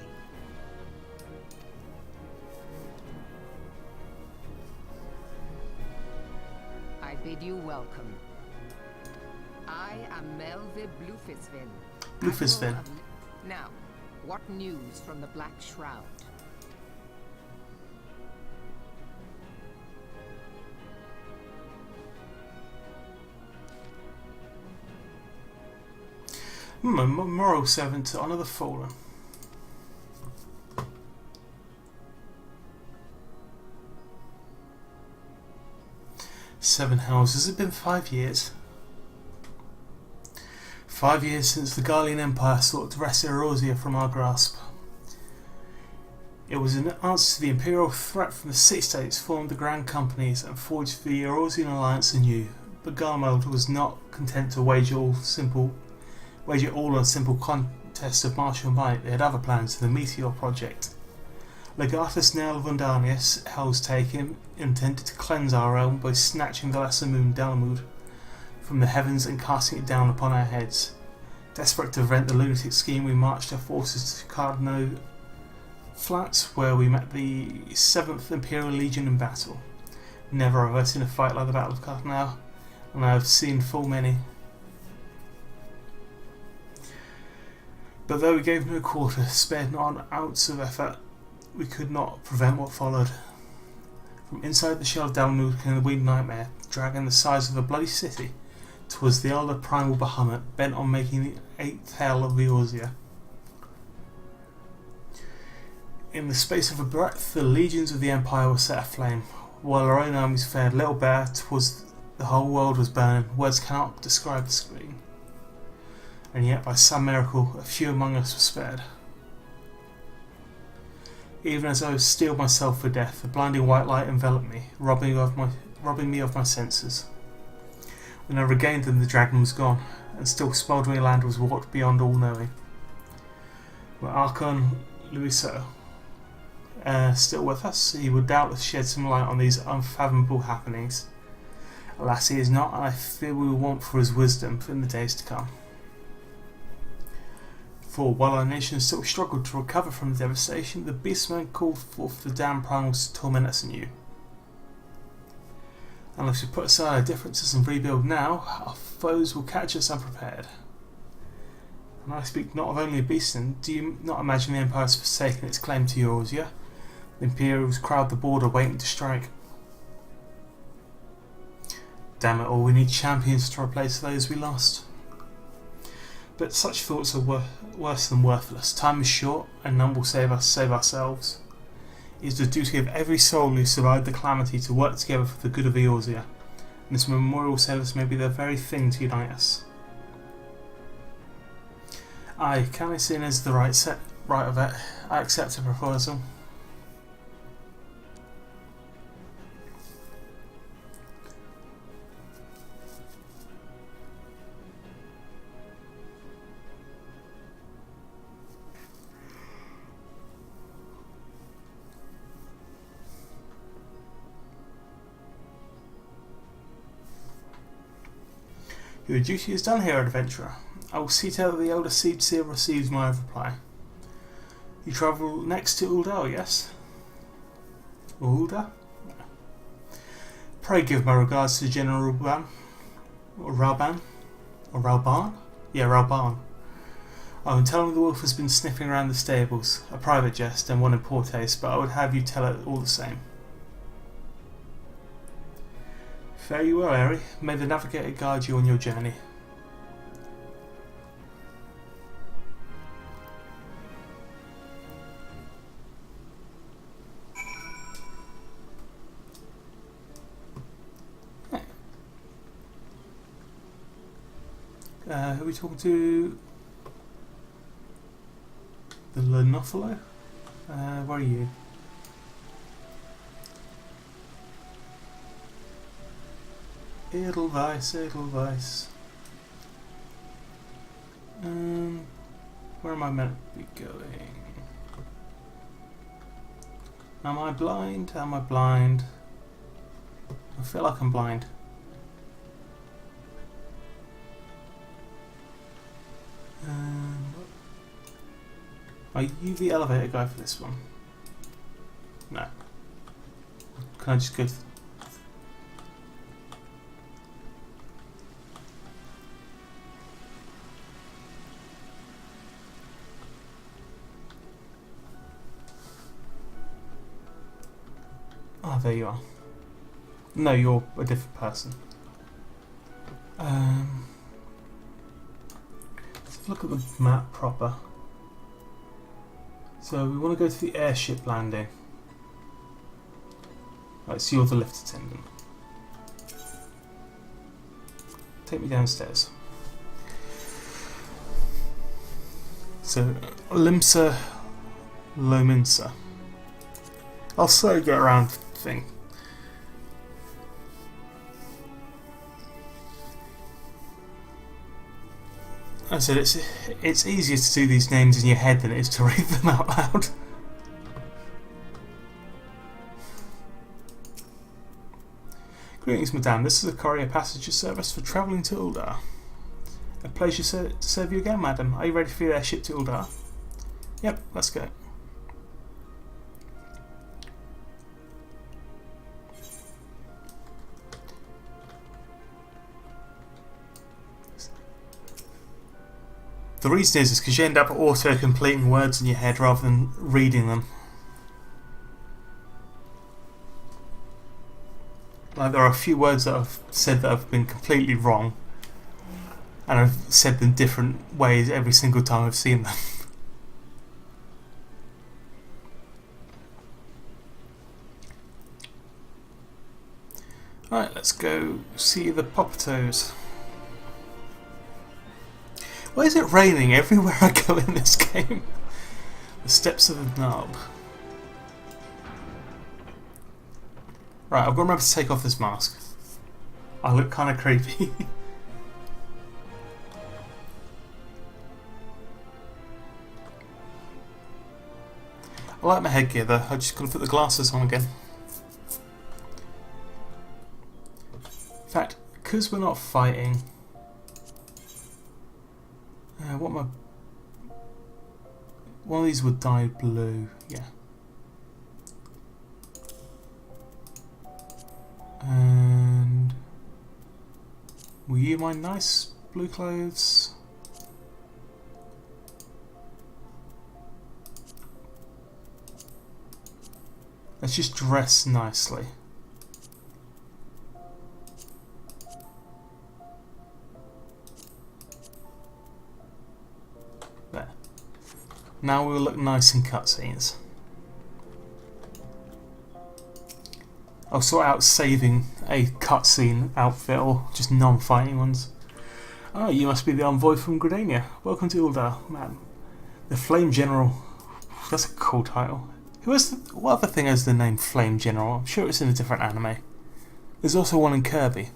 I bid you welcome. I am Melve Blufisvin. Blufisvin. Now, what news from the Black Shroud? A moral servant to honour the fallen. Seven hells. Has it been 5 years? 5 years since the Garlean Empire sought to wrest Eorzea from our grasp. It was in answer to the imperial threat from the Six States formed the Grand Companies and forged the Eorzean alliance anew. But Garmold was not content to wage it all on a simple contest of martial might. They had other plans for the Meteor Project. Legatus Nel Vundanius, Hell's Taken, intended to cleanse our realm by snatching the lesser moon Dalmud from the heavens and casting it down upon our heads. Desperate to prevent the lunatic scheme, we marched our forces to Cardno Flats, where we met the 7th Imperial Legion in battle. Never have I seen a fight like the Battle of Cardno, and I have seen full many. But though we gave no quarter, spared not an ounce of effort, we could not prevent what followed. From inside the shell of Dalmud came the winged nightmare, dragging the size of a bloody city. 'Twas the elder primal Bahamut, bent on making the 8th hell of Eorzea. In the space of a breath, the legions of the Empire were set aflame. While our own armies fared little better, 'twas the whole world was burning. Words cannot describe the scream. And yet, by some miracle, a few among us were spared. Even as I was steeled myself for death, a blinding white light enveloped me, robbing me of my senses. When I regained them, the dragon was gone, and still smouldering land was walked beyond all knowing. Were Archon Louiso still with us, he would doubtless shed some light on these unfathomable happenings. Alas, he is not, and I fear we will want for his wisdom in the days to come. For while our nation still struggled to recover from the devastation, the Beastmen called forth the damned primals to torment us anew. Unless we put aside our differences and rebuild now, our foes will catch us unprepared. And I speak not of only a Beastmen. Do you not imagine the Empire has forsaken its claim to Eorzea? The Imperials crowd the border waiting to strike. Damn it all, we need champions to replace those we lost. But such thoughts are worse than worthless. Time is short, and none will save ourselves. It is the duty of every soul who survived the calamity to work together for the good of Eorzea, and this memorial service may be the very thing to unite us. Aye, can I see as the right of it? I accept the proposal. Your duty is done here, adventurer. I will see to it that the Elder Seer receives my reply. You travel next to Uldar, yes? Uldar? No. Pray give my regards to General Rauban. Or Rauban? Or Rauban? Yeah, Rauban. I will tell him the wolf has been sniffing around the stables. A private jest and one in poor taste, but I would have you tell it all the same. Fare you well, Aerie. May the navigator guide you on your journey. Who are we talking to? The Lenophilo? Where are you? Edelweiss, Edelweiss. Where am I meant to be going? Am I blind? Am I blind? I feel like I'm blind. Are you the elevator guy for this one? No. Can I just go? Oh, there you are. No, you're a different person. Let's look at the map proper. So we want to go to the airship landing. Right, so you're the lift attendant. Take me downstairs. So, Limsa Lominsa. I'll slowly get around to the thing. I said it's easier to do these names in your head than it is to read them out loud. Greetings, madame. This is a courier passenger service for travelling to Uldar. A pleasure to serve you again, madam. Are you ready for your airship to Uldar? Yep, let's go. The reason is because you end up auto-completing words in your head rather than reading them. Like, there are a few words that I've said that have been completely wrong, and I've said them different ways every single time I've seen them. Alright, let's go see the Poppatos. Why is it raining everywhere I go in this game? The steps of the knob. Right, I've got to remember to take off this mask. I look kind of creepy. I like my headgear though, I just got to put the glasses on again. In fact, because we're not fighting... what am I... One of these would dye blue, yeah. And... Will you my nice blue clothes? Let's just dress nicely. There. Now we'll look nice in cutscenes. I'll sort out saving a cutscene outfit or just non-fighting ones. Oh, you must be the envoy from Gridania. Welcome to Uldar, man. The Flame General. That's a cool title. What other thing has the name Flame General? I'm sure it's in a different anime. There's also one in Kirby.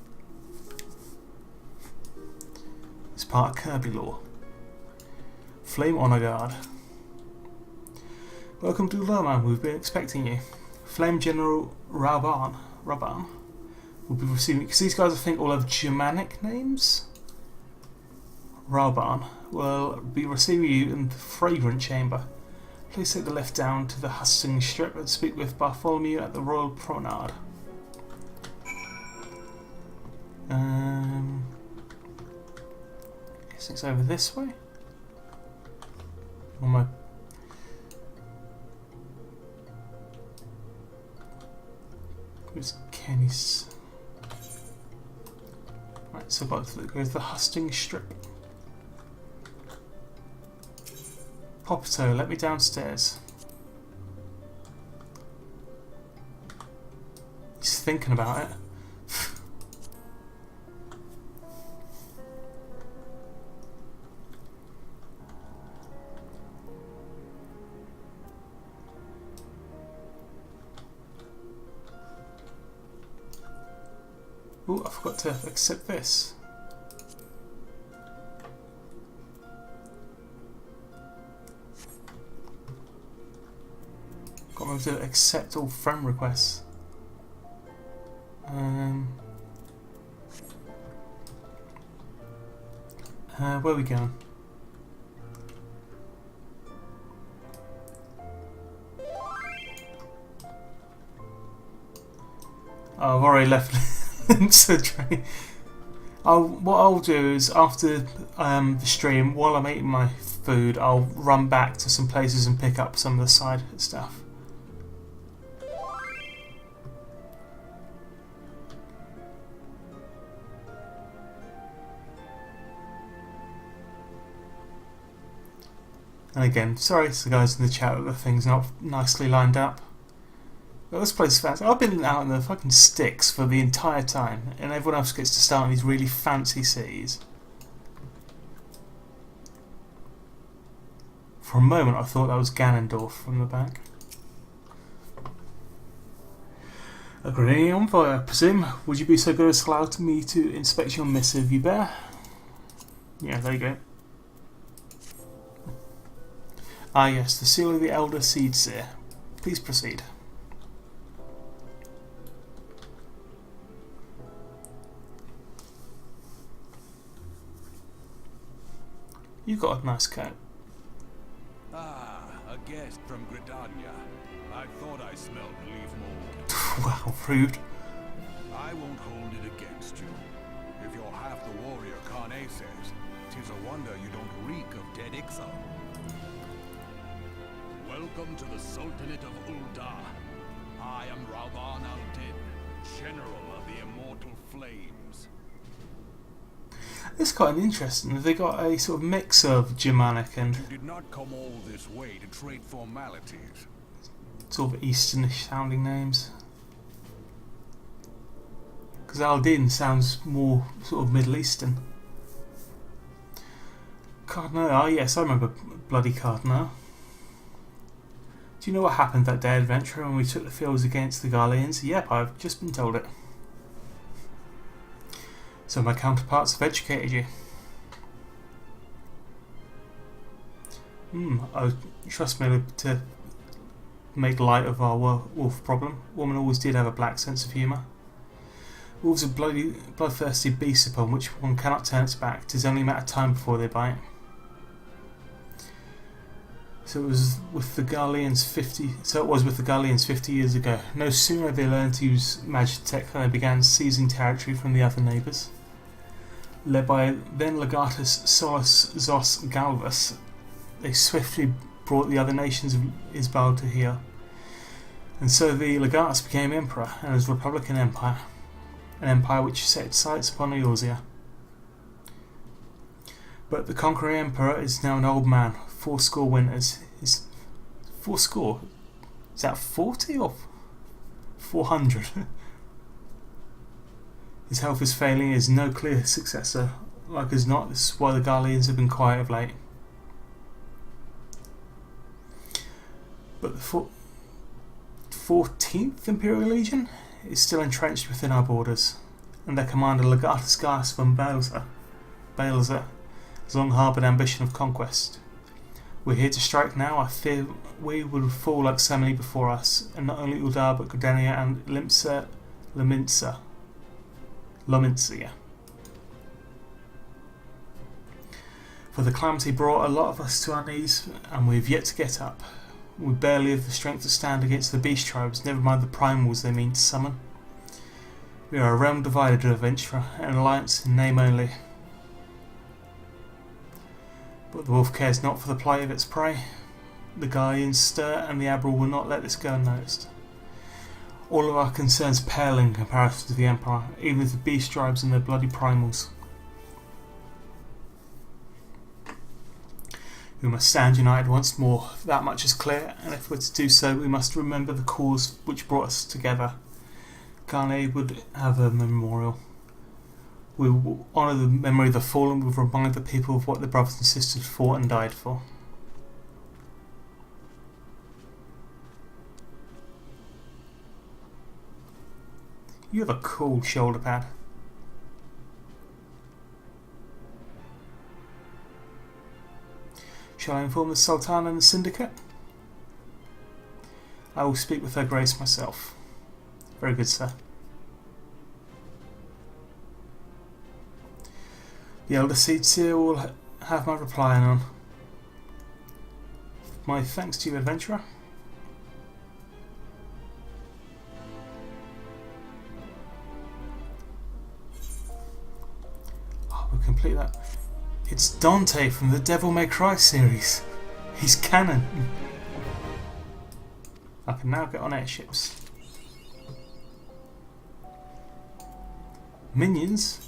It's part of Kirby lore. Flame Honor Guard. Welcome to Uldar, man. We've been expecting you. Flame General Rauban will be receiving, because these guys I think all have Germanic names. Rauban will be receiving you in the Fragrant Chamber. Please take the lift down to the Hustings Strip and speak with Bartholomew at the Royal Promenade. Guess it's over this way. Or my where's Kenny's? Right, so go to the Hustings Strip. Popito, let me downstairs. He's thinking about it. Oh, I forgot to accept this. Got to accept all friend requests. Where are we going? Oh, I've already left the train. What I'll do is after the stream, while I'm eating my food, I'll run back to some places and pick up some of the side stuff. And again, sorry to the guys in the chat that the thing's not nicely lined up. But this place is fancy. I've been out in the fucking sticks for the entire time, and everyone else gets to start in these really fancy cities. For a moment I thought that was Ganondorf from the back. A Gridania envoy, I presume. Would you be so good as to allow me to inspect your missive, you bear? Yeah, there you go. Ah yes, the seal of the Elder Seed Seer. Please proceed. You've got a nice coat. Ah, a guest from Gridania. I thought I smelled leaf mold. Wow, rude. I won't hold it against you. If you're half the warrior Kane says, 'tis a wonder you don't reek of dead exile. Welcome to the Sultanate of Ul'dah. I am Rauban al-Din, General of the Immortal Flames. It's quite interesting. They got a sort of mix of Germanic and You did not come all this way to trade formalities. sort of Easternish sounding names. Because Al-Din sounds more sort of Middle Eastern. Cardinal, oh yes, I remember bloody Cardinal. Do you know what happened that day, adventurer, when we took the fields against the Garleans? Yep, I've just been told it. So my counterparts have educated you. I trust me to make light of our wolf problem. Woman always did have a black sense of humour. Wolves are bloodthirsty beasts upon which one cannot turn its back. 'Tis only a matter of time before they bite. So it was with the Garleans 50 years ago. No sooner had they learned to use Magitech than they began seizing territory from the other neighbours. Led by then Legatus Solus Zos Galvus, they swiftly brought the other nations of Isbal to heel. And so the Legatus became emperor and his Republican Empire, an empire which set its sights upon Eorzea. But the conquering emperor is now an old man, 40 winters. Is 40? Is that 40 or 400? His health is failing, he has no clear successor. Like as not, this is why the Garleans have been quiet of late. But the 14th Imperial Legion is still entrenched within our borders, and their commander Legatus Gaius von Baelzer has long harboured ambition of conquest. We're here to strike now. I fear we will fall like so many before us, and not only Ul'dah but Gridania and Lominsia. For the calamity brought a lot of us to our knees, and we've yet to get up. We barely have the strength to stand against the beast tribes, never mind the primals they mean to summon. We are a realm divided, adventurer, an alliance in name only. But the wolf cares not for the plight of its prey. The guy in stir and the Admiral will not let this go unnoticed. All of our concerns pale in comparison to the Empire, even with the beast tribes and their bloody primals. We must stand united once more, that much is clear, and if we're to do so, we must remember the cause which brought us together. Garnet would have a memorial. We will honour the memory of the fallen, we'll remind the people of what their brothers and sisters fought and died for. You have a cool shoulder pad. Shall I inform the Sultan and the Syndicate? I will speak with Her Grace myself. Very good, sir. The Elder Seedseer will have my reply on. My thanks to you, adventurer. Oh, we'll complete that. It's Dante from the Devil May Cry series. He's canon. I can now get on airships. Minions?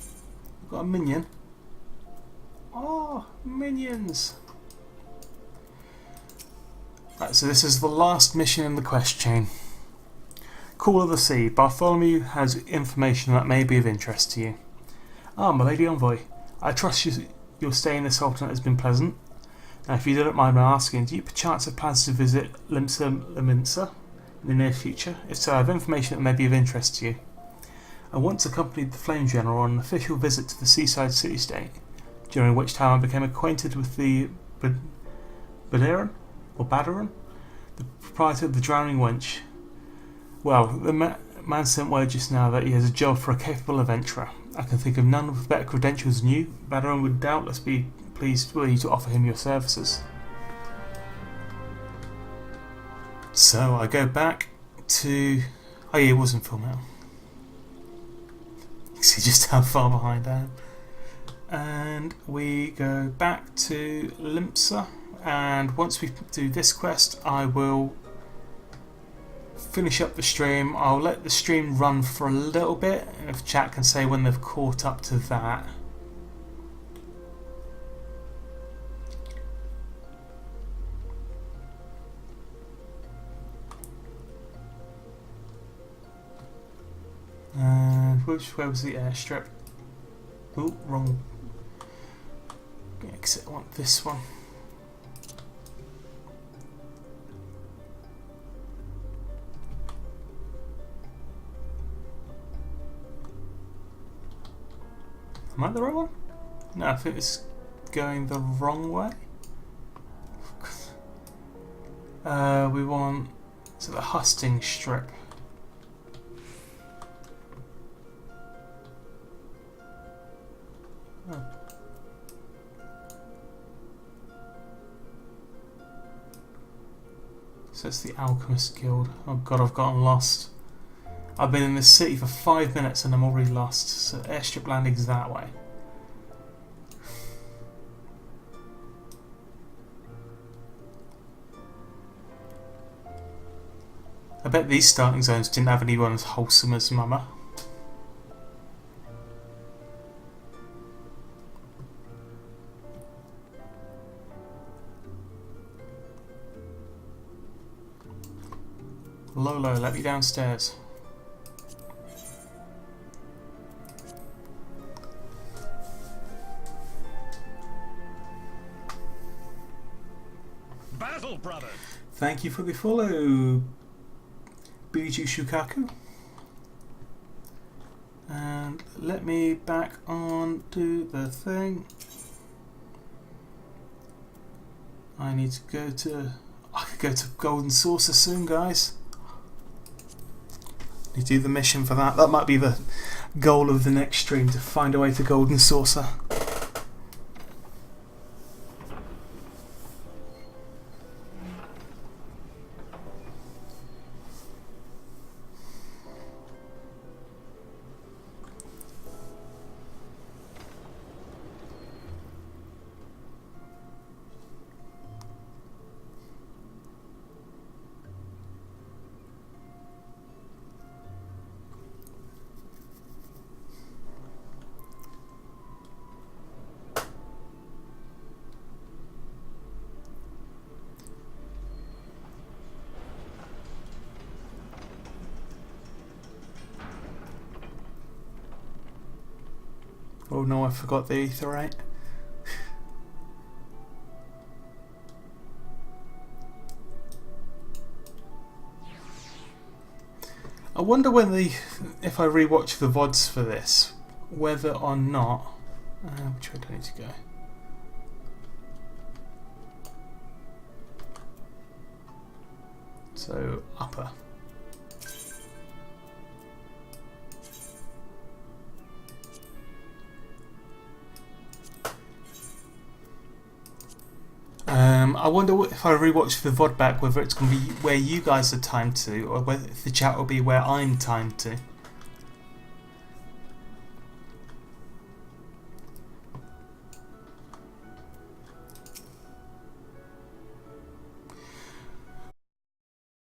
We've got a minion. Oh, minions! Right, so this is the last mission in the quest chain. Call of the Sea. Bartholomew has information that may be of interest to you. Ah, my Lady Envoy. I trust your stay in the Sultanate has been pleasant. Now, if you don't mind my asking, do you perchance have plans to visit Limsa in the near future? If so, I have information that may be of interest to you. I once accompanied the Flame General on an official visit to the seaside city-state, during which time I became acquainted with the Badaran, the proprietor of the Drowning Wench. Well, the man sent word just now that he has a job for a capable adventurer. I can think of none with better credentials than you. Badaran would doubtless be pleased for you to offer him your services. So I go back to... Oh yeah, it wasn't full now. You can see just how far behind I am. And we go back to Limsa, and once we do this quest I will finish up the stream. I'll let the stream run for a little bit, and if chat can say when they've caught up to that. And where was the airstrip? Oh, wrong. Exit, I want this one. Am I the right one? No, I think it's going the wrong way. We want to the Hustings strip. Oh. So it's the Alchemist Guild. Oh god, I've gotten lost. I've been in this city for 5 minutes and I'm already lost. So airstrip landing's that way. I bet these starting zones didn't have anyone as wholesome as Mama. Lolo, let me downstairs. Battle, brother. Thank you for the follow, Biju Shukaku. And let me back on to the thing. I need to go to... I could go to Golden Saucer soon, guys. You do the mission for that. That might be the goal of the next stream, to find a way to Golden Saucer. Oh no, I forgot the etherite. I wonder when if I rewatch the VODs for this, whether or not... which way do I need to go? So, upper. I wonder if I rewatch the VOD back, whether it's going to be where you guys are timed to, or whether if the chat will be where I'm timed to.